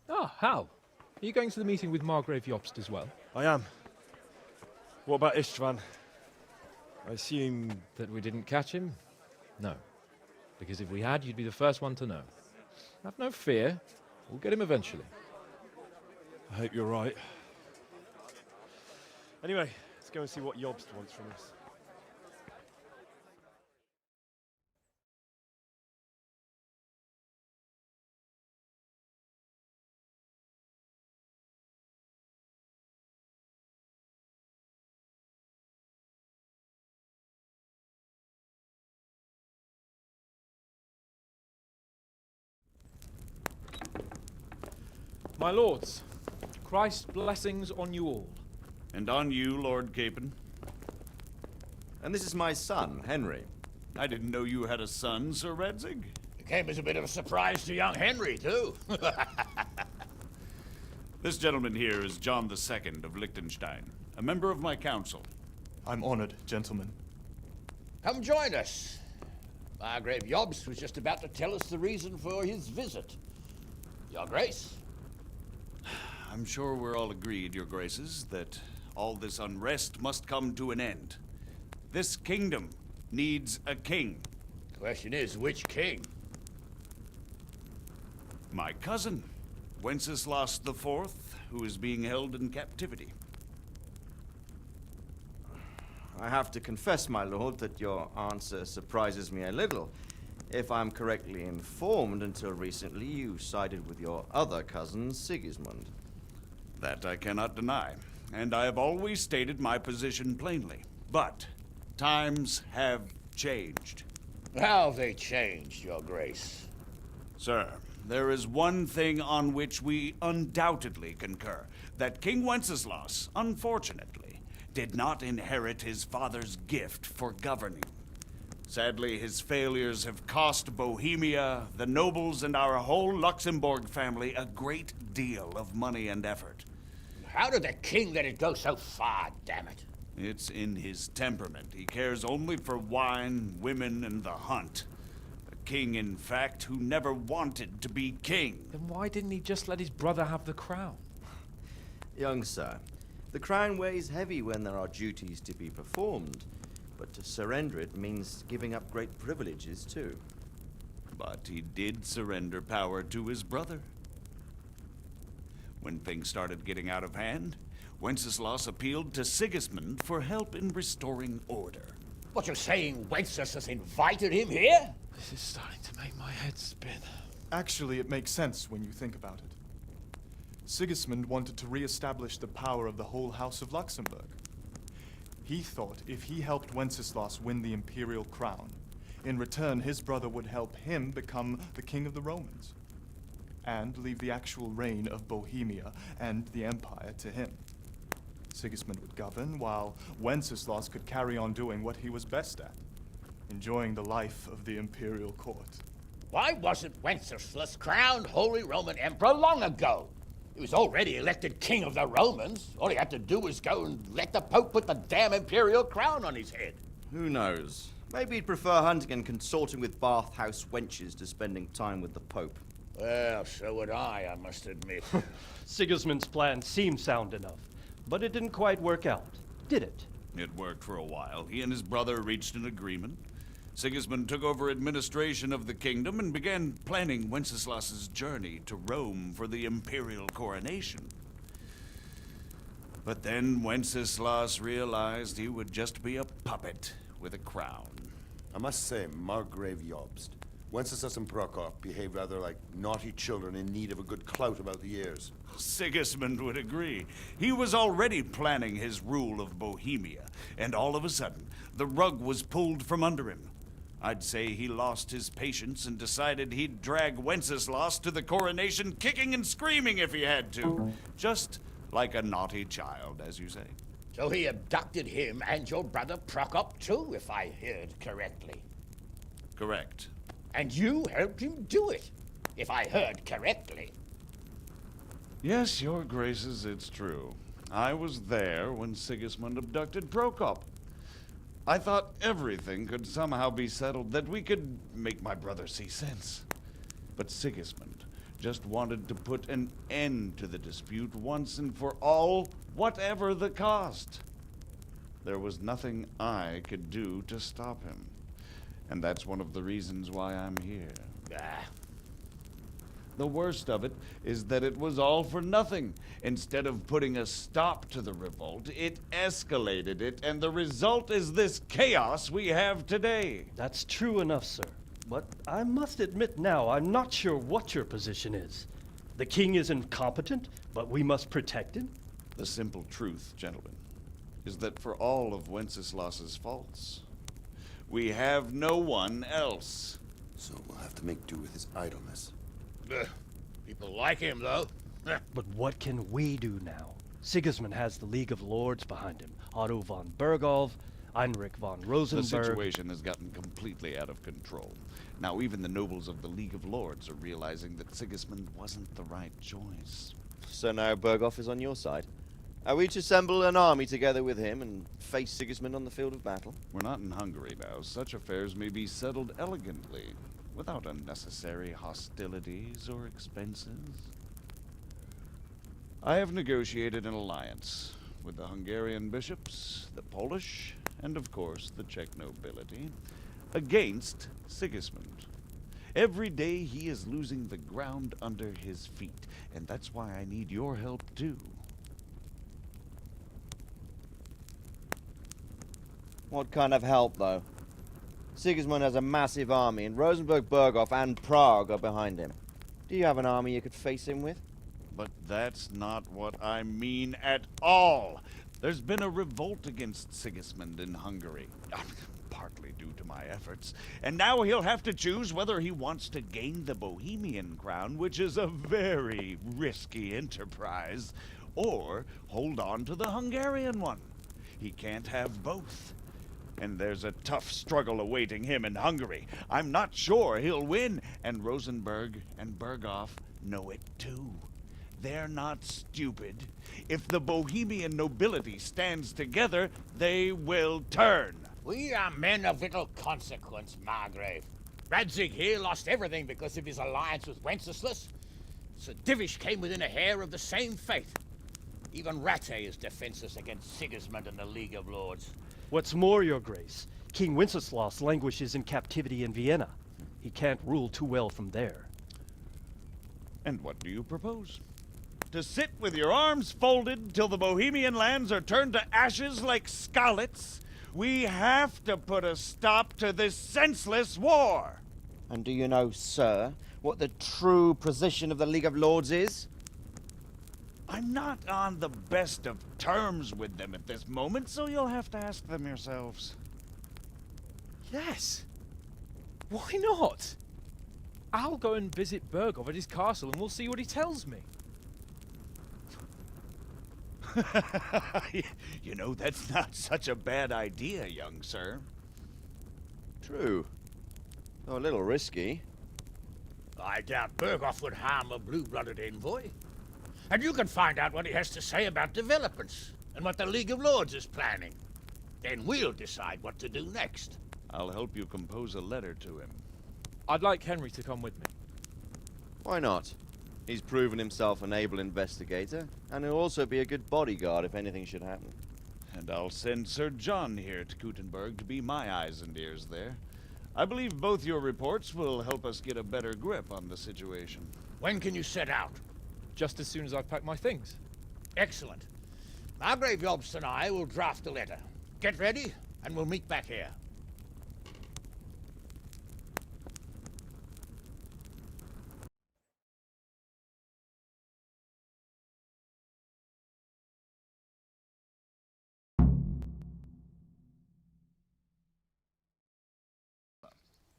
Ah, how? Are you going to the meeting with Margrave Jobst as well? I am. What about Istvan? I assume... That we didn't catch him? No. Because if we had, you'd be the first one to know. Have no fear. We'll get him eventually. I hope you're right. Anyway, let's go and see what Jobst wants from us. My lords, Christ's blessings on you all. And on you, Lord Capon. And this is my son, Henry. I didn't know you had a son, Sir Redzig. It came as a bit of a surprise to young Henry, too. This gentleman here is John II of Liechtenstein, a member of my council. I'm honored, gentlemen. Come join us. Margrave Jobst was just about to tell us the reason for his visit. Your Grace? I'm sure we're all agreed, Your Graces, that all this unrest must come to an end. This kingdom needs a king. The question is, which king? My cousin, Wenceslas IV, who is being held in captivity. I have to confess, my lord, that your answer surprises me a little. If I'm correctly informed, until recently you sided with your other cousin, Sigismund. That I cannot deny, and I have always stated my position plainly. But times have changed. How have they changed, Your Grace? Sir, there is one thing on which we undoubtedly concur, that King Wenceslas, unfortunately, did not inherit his father's gift for governing. Sadly, his failures have cost Bohemia, the nobles, and our whole Luxembourg family a great deal of money and effort. How did the king let it go so far, damn it? It's in his temperament. He cares only for wine, women, and the hunt. A king, in fact, who never wanted to be king. Then why didn't he just let his brother have the crown? Young sir, the crown weighs heavy when there are duties to be performed, but to surrender it means giving up great privileges, too. But he did surrender power to his brother. When things started getting out of hand, Wenceslas appealed to Sigismund for help in restoring order. What, you're saying Wenceslas invited him here? This is starting to make my head spin. Actually, it makes sense when you think about it. Sigismund wanted to re-establish the power of the whole House of Luxembourg. He thought if he helped Wenceslas win the imperial crown, in return his brother would help him become the king of the Romans, and leave the actual reign of Bohemia and the empire to him. Sigismund would govern, while Wenceslas could carry on doing what he was best at, enjoying the life of the imperial court. Why wasn't Wenceslas crowned Holy Roman Emperor long ago? He was already elected king of the Romans. All he had to do was go and let the Pope put the damn imperial crown on his head. Who knows? Maybe he'd prefer hunting and consorting with bathhouse wenches to spending time with the Pope. Well, so would I must admit. Sigismund's plan seemed sound enough, but it didn't quite work out, did it? It worked for a while. He and his brother reached an agreement. Sigismund took over administration of the kingdom and began planning Wenceslas's journey to Rome for the imperial coronation. But then Wenceslas realized he would just be a puppet with a crown. I must say, Margrave Jobst, Wenceslas and Prokop behave rather like naughty children in need of a good clout about the ears. Sigismund would agree. He was already planning his rule of Bohemia, and all of a sudden, the rug was pulled from under him. I'd say he lost his patience and decided he'd drag Wenceslas to the coronation kicking and screaming if he had to. Just like a naughty child, as you say. So he abducted him and your brother Prokop too, if I heard correctly. Correct. And you helped him do it, if I heard correctly. Yes, your graces, it's true. I was there when Sigismund abducted Prokop. I thought everything could somehow be settled, that we could make my brother see sense. But Sigismund Just wanted to put an end to the dispute once and for all, whatever the cost. There was nothing I could do to stop him. And that's one of the reasons why I'm here. The worst of it is that it was all for nothing. Instead of putting a stop to the revolt, it escalated it, and the result is this chaos we have today. That's true enough, sir. But I must admit now, I'm not sure what your position is. The king is incompetent, but we must protect him? The simple truth, gentlemen, is that for all of Wenceslas's faults, we have no one else. So we'll have to make do with his idleness. People like him, though. But what can we do now? Sigismund has the League of Lords behind him. Otto von Bergolf, Heinrich von Rosenberg. The situation has gotten completely out of control. Now even the nobles of the League of Lords are realizing that Sigismund wasn't the right choice. So now Bergolf is on your side. Are we to assemble an army together with him and face Sigismund on the field of battle? We're not in Hungary now. Such affairs may be settled elegantly, without unnecessary hostilities or expenses. I have negotiated an alliance with the Hungarian bishops, the Polish, and of course the Czech nobility, against Sigismund. Every day he is losing the ground under his feet, and that's why I need your help too. What kind of help, though? Sigismund has a massive army, and Rosenberg, Berghoff, and Prague are behind him. Do you have an army you could face him with? But that's not what I mean at all. There's been a revolt against Sigismund in Hungary, partly due to my efforts, and now he'll have to choose whether he wants to gain the Bohemian crown, which is a very risky enterprise, or hold on to the Hungarian one. He can't have both. And there's a tough struggle awaiting him in Hungary. I'm not sure he'll win, and Rosenberg and Berghoff know it too. They're not stupid. If the Bohemian nobility stands together, they will turn. We are men of little consequence, Margrave. Radzig here lost everything because of his alliance with Wenceslas. Sir Divish came within a hair of the same fate. Even Rattay is defenseless against Sigismund and the League of Lords. What's more, your grace, King Wenceslas languishes in captivity in Vienna. He can't rule too well from there. And what do you propose? To sit with your arms folded till the Bohemian lands are turned to ashes like scarlets? We have to put a stop to this senseless war! And do you know, sir, what the true position of the League of Lords is? I'm not on the best of terms with them at this moment, so you'll have to ask them yourselves. Yes. Why not? I'll go and visit Berghoff at his castle and we'll see what he tells me. You know, that's not such a bad idea, young sir. True. Though a little risky. I doubt Berghoff would harm a blue-blooded envoy. And you can find out what he has to say about developments and what the League of Lords is planning. Then we'll decide what to do next. I'll help you compose a letter to him. I'd like Henry to come with me. Why not? He's proven himself an able investigator, and he'll also be a good bodyguard if anything should happen. And I'll send Sir John here to Kuttenberg to be my eyes and ears there. I believe both your reports will help us get a better grip on the situation. When can you set out? Just as soon as I've packed my things. Excellent. Margrave Jobst and I will draft the letter. Get ready, and we'll meet back here.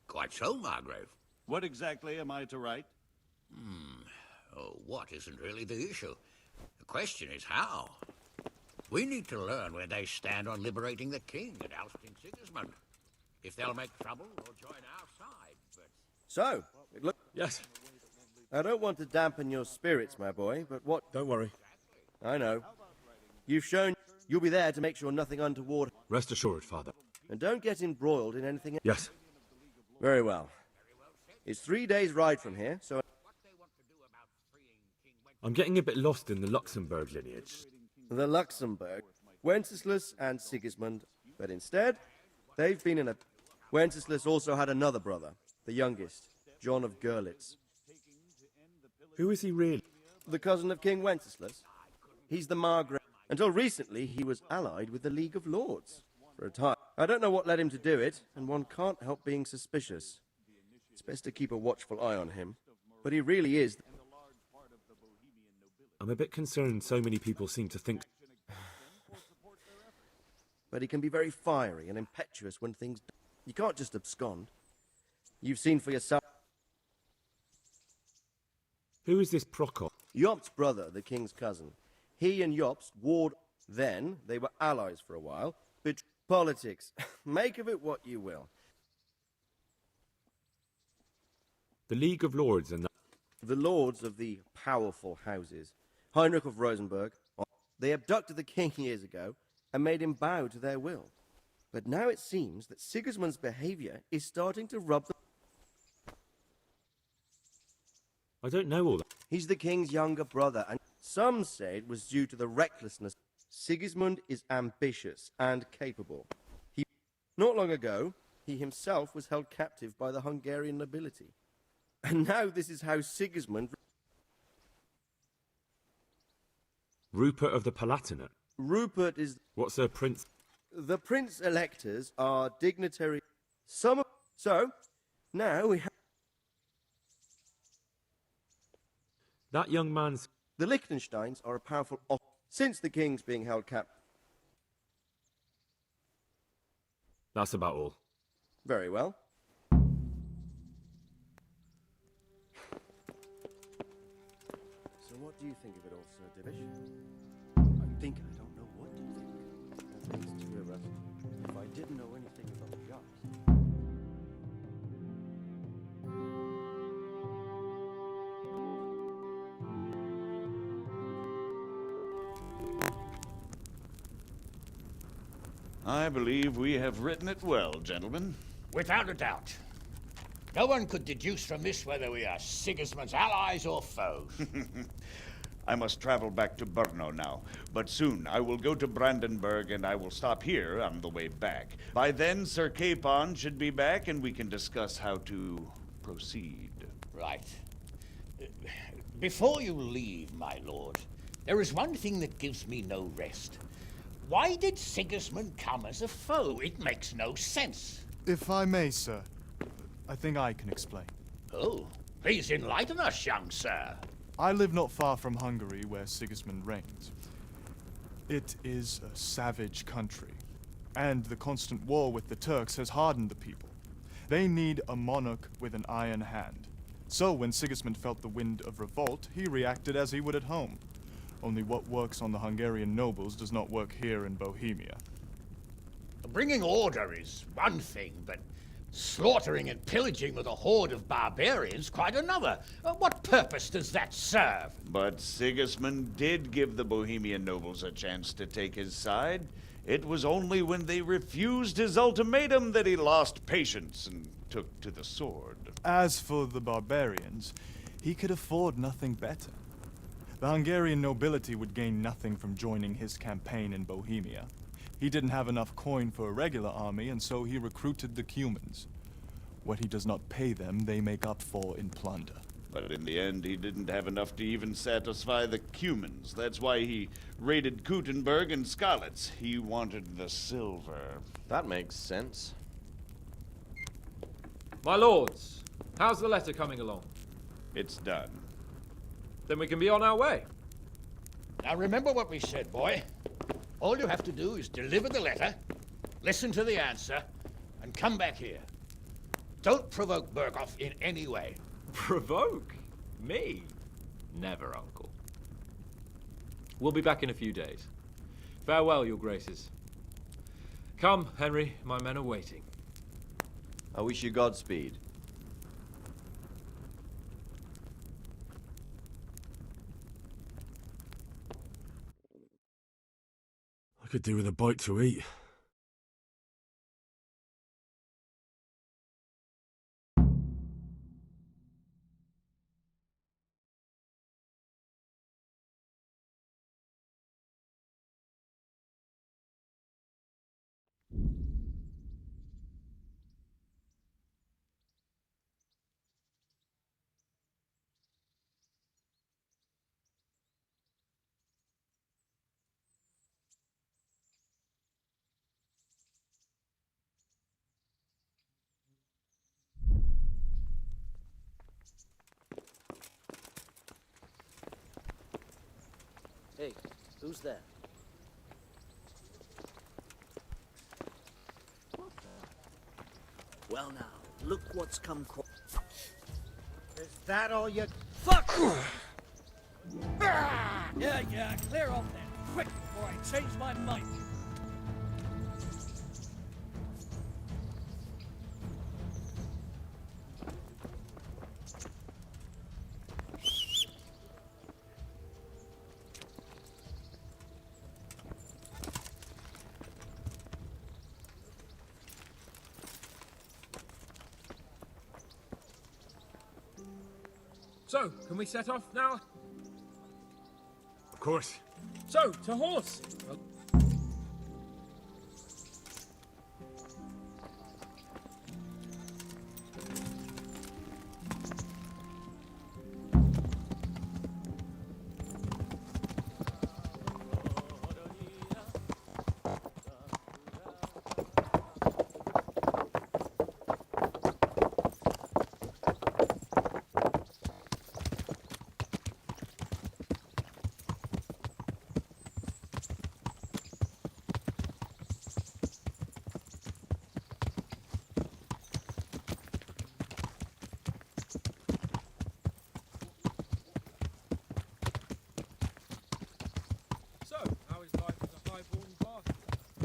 Quite so, Margrave. What exactly am I to write? Oh, what isn't really the issue. The question is how. We need to learn where they stand on liberating the king and ousting Sigismund. If they'll make trouble or join our side, but... So, look... Yes? I don't want to dampen your spirits, my boy, but what... Don't worry. I know. You've shown you'll be there to make sure nothing untoward... Rest assured, Father. And don't get embroiled in anything... Yes. Very well. It's 3 days' ride from here, so... I'm getting a bit lost in the Luxembourg lineage. The Luxembourg, Wenceslas and Sigismund, but instead, they've been in a... Wenceslas also had another brother, the youngest, John of Görlitz. Who is he really? The cousin of King Wenceslas. He's the Margrave. Until recently, he was allied with the League of Lords. For a time. I don't know what led him to do it, and one can't help being suspicious. It's best to keep a watchful eye on him. But he really is... I'm a bit concerned so many people seem to think... But he can be very fiery and impetuous when things... You can't just abscond. You've seen for yourself... Who is this Prokop? Jobst's brother, the king's cousin. He and Jobst warred... Then, they were allies for a while. But politics. Make of it what you will. The League of Lords and... The lords of the powerful houses. Heinrich of Rosenberg. They abducted the king years ago and made him bow to their will. But now it seems that Sigismund's behavior is starting to rub them. I don't know all that. He's the king's younger brother, and some say it was due to the recklessness. Sigismund is ambitious and capable. Not long ago, he himself was held captive by the Hungarian nobility. And now this is how Sigismund... Rupert of the Palatinate. Rupert is... What's a prince? The prince-electors are dignitary... So, now we have... That young man's... The Liechtensteins are a powerful... Since the king's being held captive... That's about all. Very well. So what do you think of it all, Sir Divish? I think I don't know what to think. That makes two of us. If I didn't know anything about jobs... I believe we have written it well, gentlemen. Without a doubt. No one could deduce from this whether we are Sigismund's allies or foes. I must travel back to Brno now, but soon I will go to Brandenburg and I will stop here on the way back. By then, Sir Capon should be back and we can discuss how to proceed. Right. Before you leave, my lord, there is one thing that gives me no rest. Why did Sigismund come as a foe? It makes no sense. If I may, sir, I think I can explain. Oh, please enlighten us, young sir. I live not far from Hungary, where Sigismund reigns. It is a savage country, and the constant war with the Turks has hardened the people. They need a monarch with an iron hand. So when Sigismund felt the wind of revolt, he reacted as he would at home. Only what works on the Hungarian nobles does not work here in Bohemia. Bringing order is one thing, but slaughtering and pillaging with a horde of barbarians quite another. What purpose does that serve? But Sigismund did give the Bohemian nobles a chance to take his side. It was only when they refused his ultimatum that he lost patience and took to the sword. As for the barbarians, he could afford nothing better. The Hungarian nobility would gain nothing from joining his campaign in Bohemia. He didn't have enough coin for a regular army, and so he recruited the Cumans. What he does not pay them, they make up for in plunder. But in the end, he didn't have enough to even satisfy the Cumans. That's why he raided Kuttenberg and Skalitz. He wanted the silver. That makes sense. My lords, how's the letter coming along? It's done. Then we can be on our way. Now remember what we said, boy. All you have to do is deliver the letter, listen to the answer, and come back here. Don't provoke Berghoff in any way. Provoke? Me? Never, Uncle. We'll be back in a few days. Farewell, your graces. Come, Henry, my men are waiting. I wish you Godspeed. I could do with a bite to eat. Hey, who's there? Well now, look what's come. Is that all you... Fuck! Yeah, clear off then, quick, before I change my mind. So, can we set off now? Of course. So, to horse!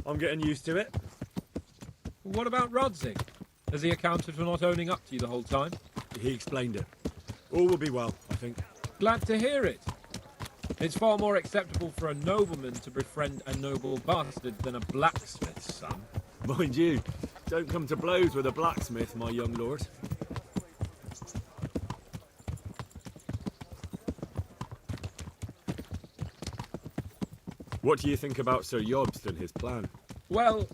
I'm getting used to it. What about Rodzig? Has he accounted for not owning up to you the whole time? He explained it. All will be well, I think. Glad to hear it. It's far more acceptable for a nobleman to befriend a noble bastard than a blacksmith's son. Mind you, don't come to blows with a blacksmith, my young lord. What do you think about Sir Jobst and his plan? Well,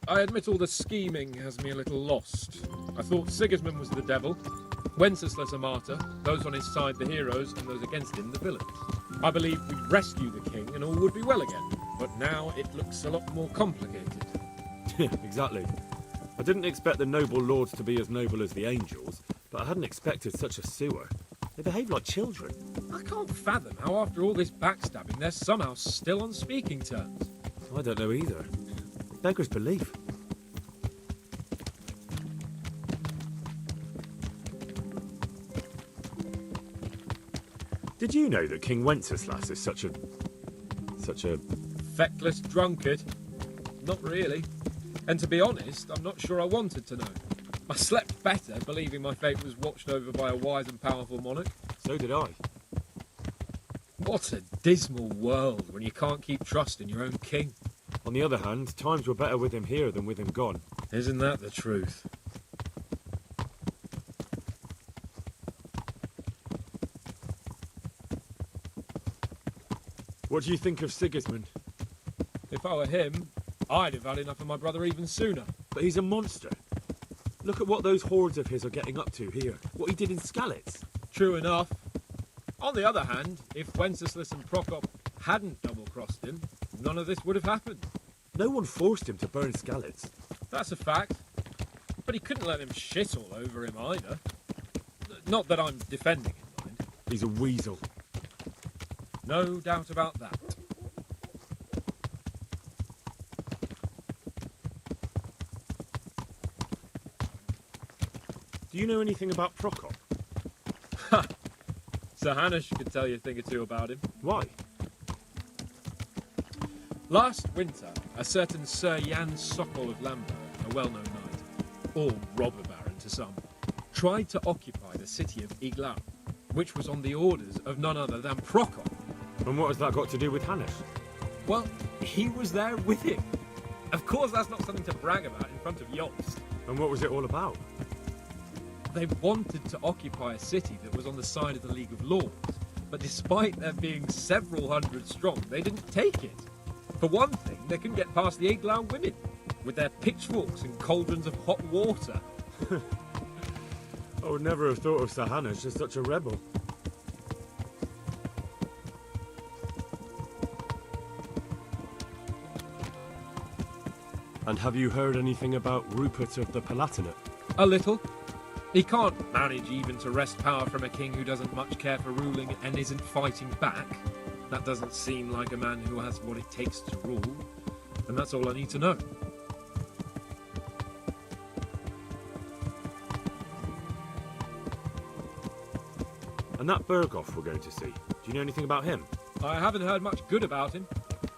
I admit all the scheming has me a little lost. I thought Sigismund was the devil, Wenceslas a martyr, those on his side the heroes, and those against him the villains. I believed we'd rescue the king and all would be well again, but now it looks a lot more complicated. Exactly. I didn't expect the noble lords to be as noble as the angels, but I hadn't expected such a sewer. They behave like children. I can't fathom how after all this backstabbing they're somehow still on speaking terms. I don't know either. Beggars belief. Did you know that King Wenceslas is such a... Feckless drunkard? Not really. And to be honest, I'm not sure I wanted to know. I slept better believing my fate was watched over by a wise and powerful monarch. So did I. What a dismal world when you can't keep trust in your own king. On the other hand, times were better with him here than with him gone. Isn't that the truth? What do you think of Sigismund? If I were him, I'd have had enough of my brother even sooner. But he's a monster. Look at what those hordes of his are getting up to here. What he did in Skalitz. True enough. On the other hand, if Wenceslas and Prokop hadn't double-crossed him, none of this would have happened. No one forced him to burn Skalitz. That's a fact. But he couldn't let him shit all over him either. Not that I'm defending him, mind. He's a weasel. No doubt about that. Do you know anything about Prokop? Ha! Sir Hanush could tell you a thing or two about him. Why? Last winter, a certain Sir Jan Sokol of Lamberg, a well-known knight, or robber baron to some, tried to occupy the city of Iglau, which was on the orders of none other than Prokop. And what has that got to do with Hanush? Well, he was there with him. Of course that's not something to brag about in front of Jobst. And what was it all about? They wanted to occupy a city that was on the side of the League of Lords, but despite there being several hundred strong, they didn't take it. For one thing, they couldn't get past the Iglau women, with their pitchforks and cauldrons of hot water. I would never have thought of Sir Hanush as such a rebel. And have you heard anything about Rupert of the Palatinate? A little. He can't manage even to wrest power from a king who doesn't much care for ruling and isn't fighting back. That doesn't seem like a man who has what it takes to rule, and that's all I need to know. And that Berghoff we're going to see, do you know anything about him? I haven't heard much good about him,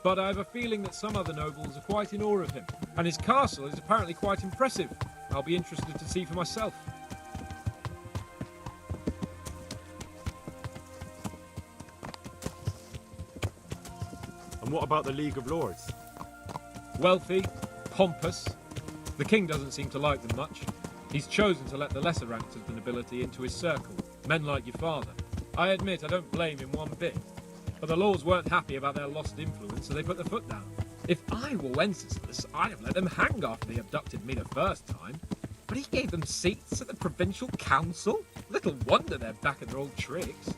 but I have a feeling that some other nobles are quite in awe of him, and his castle is apparently quite impressive. I'll be interested to see for myself. And what about the League of Lords? Wealthy, pompous. The king doesn't seem to like them much. He's chosen to let the lesser ranks of the nobility into his circle, men like your father. I admit I don't blame him one bit, but the lords weren't happy about their lost influence, so they put their foot down. If I were Wenceslas, I'd have let them hang after they abducted me the first time. But he gave them seats at the provincial council? Little wonder they're back at their old tricks.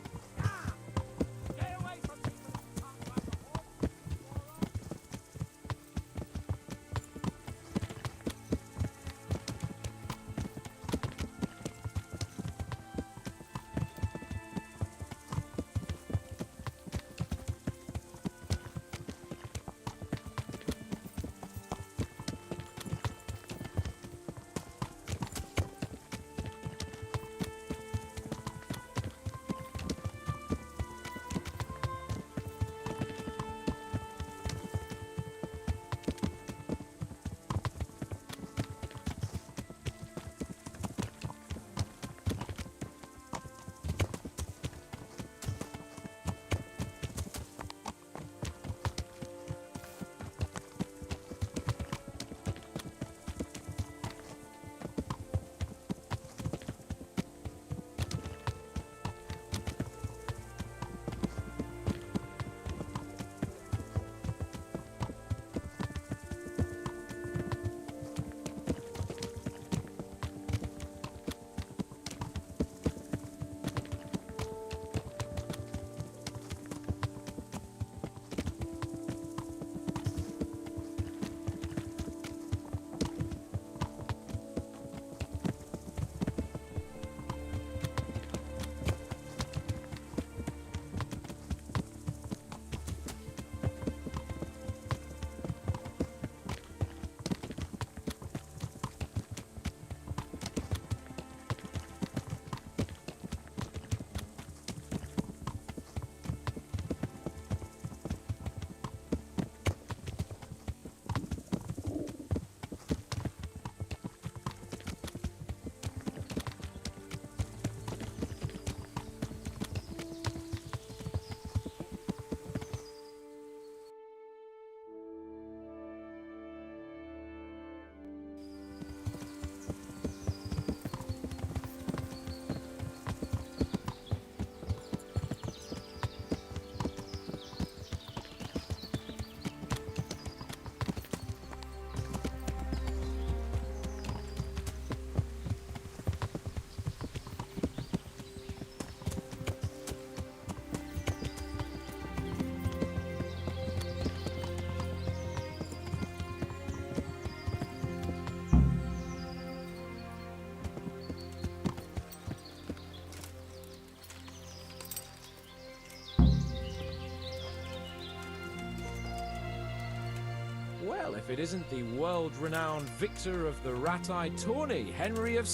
Well, if it isn't the world-renowned victor of the Rat-Eye tourney, Henry of...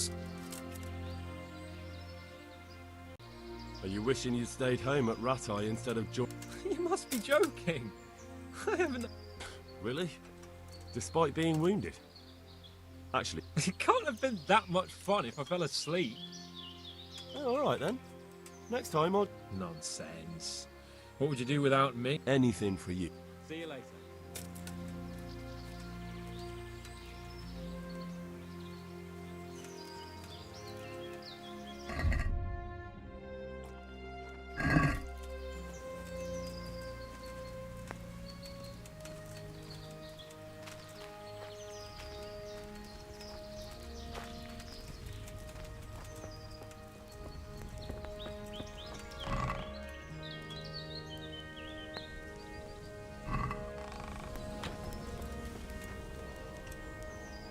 Are you wishing you'd stayed home at Rat-Eye instead of You must be joking. I haven't... Really? Despite being wounded? Actually... It can't have been that much fun if I fell asleep. Oh, alright then. Next time I'll... Nonsense. What would you do without me? Anything for you. See you later.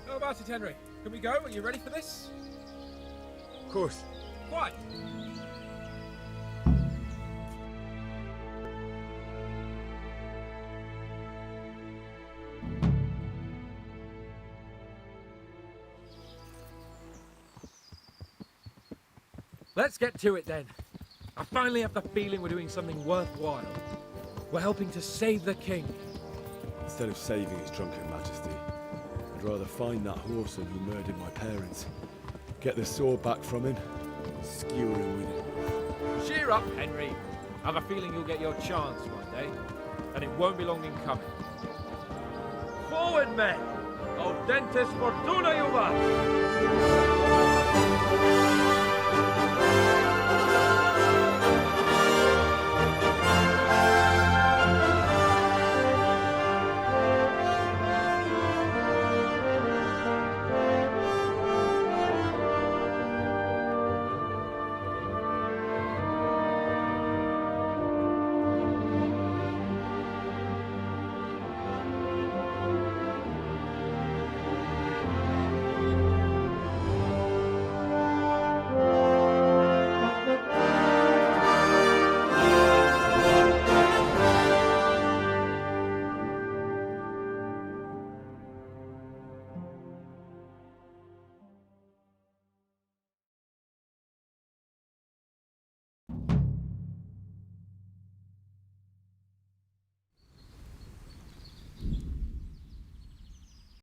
How about it, Henry? Can we go? Are you ready for this? Of course. Quite. Let's get to it then. I finally have the feeling we're doing something worthwhile. We're helping to save the king. Instead of saving his drunken majesty, I'd rather find that whoreson who murdered my parents, get the sword back from him, and skewer him with it. Cheer up, Henry. I've a feeling you'll get your chance one day, and it won't be long in coming. Forward, men! Audentes fortuna juvat!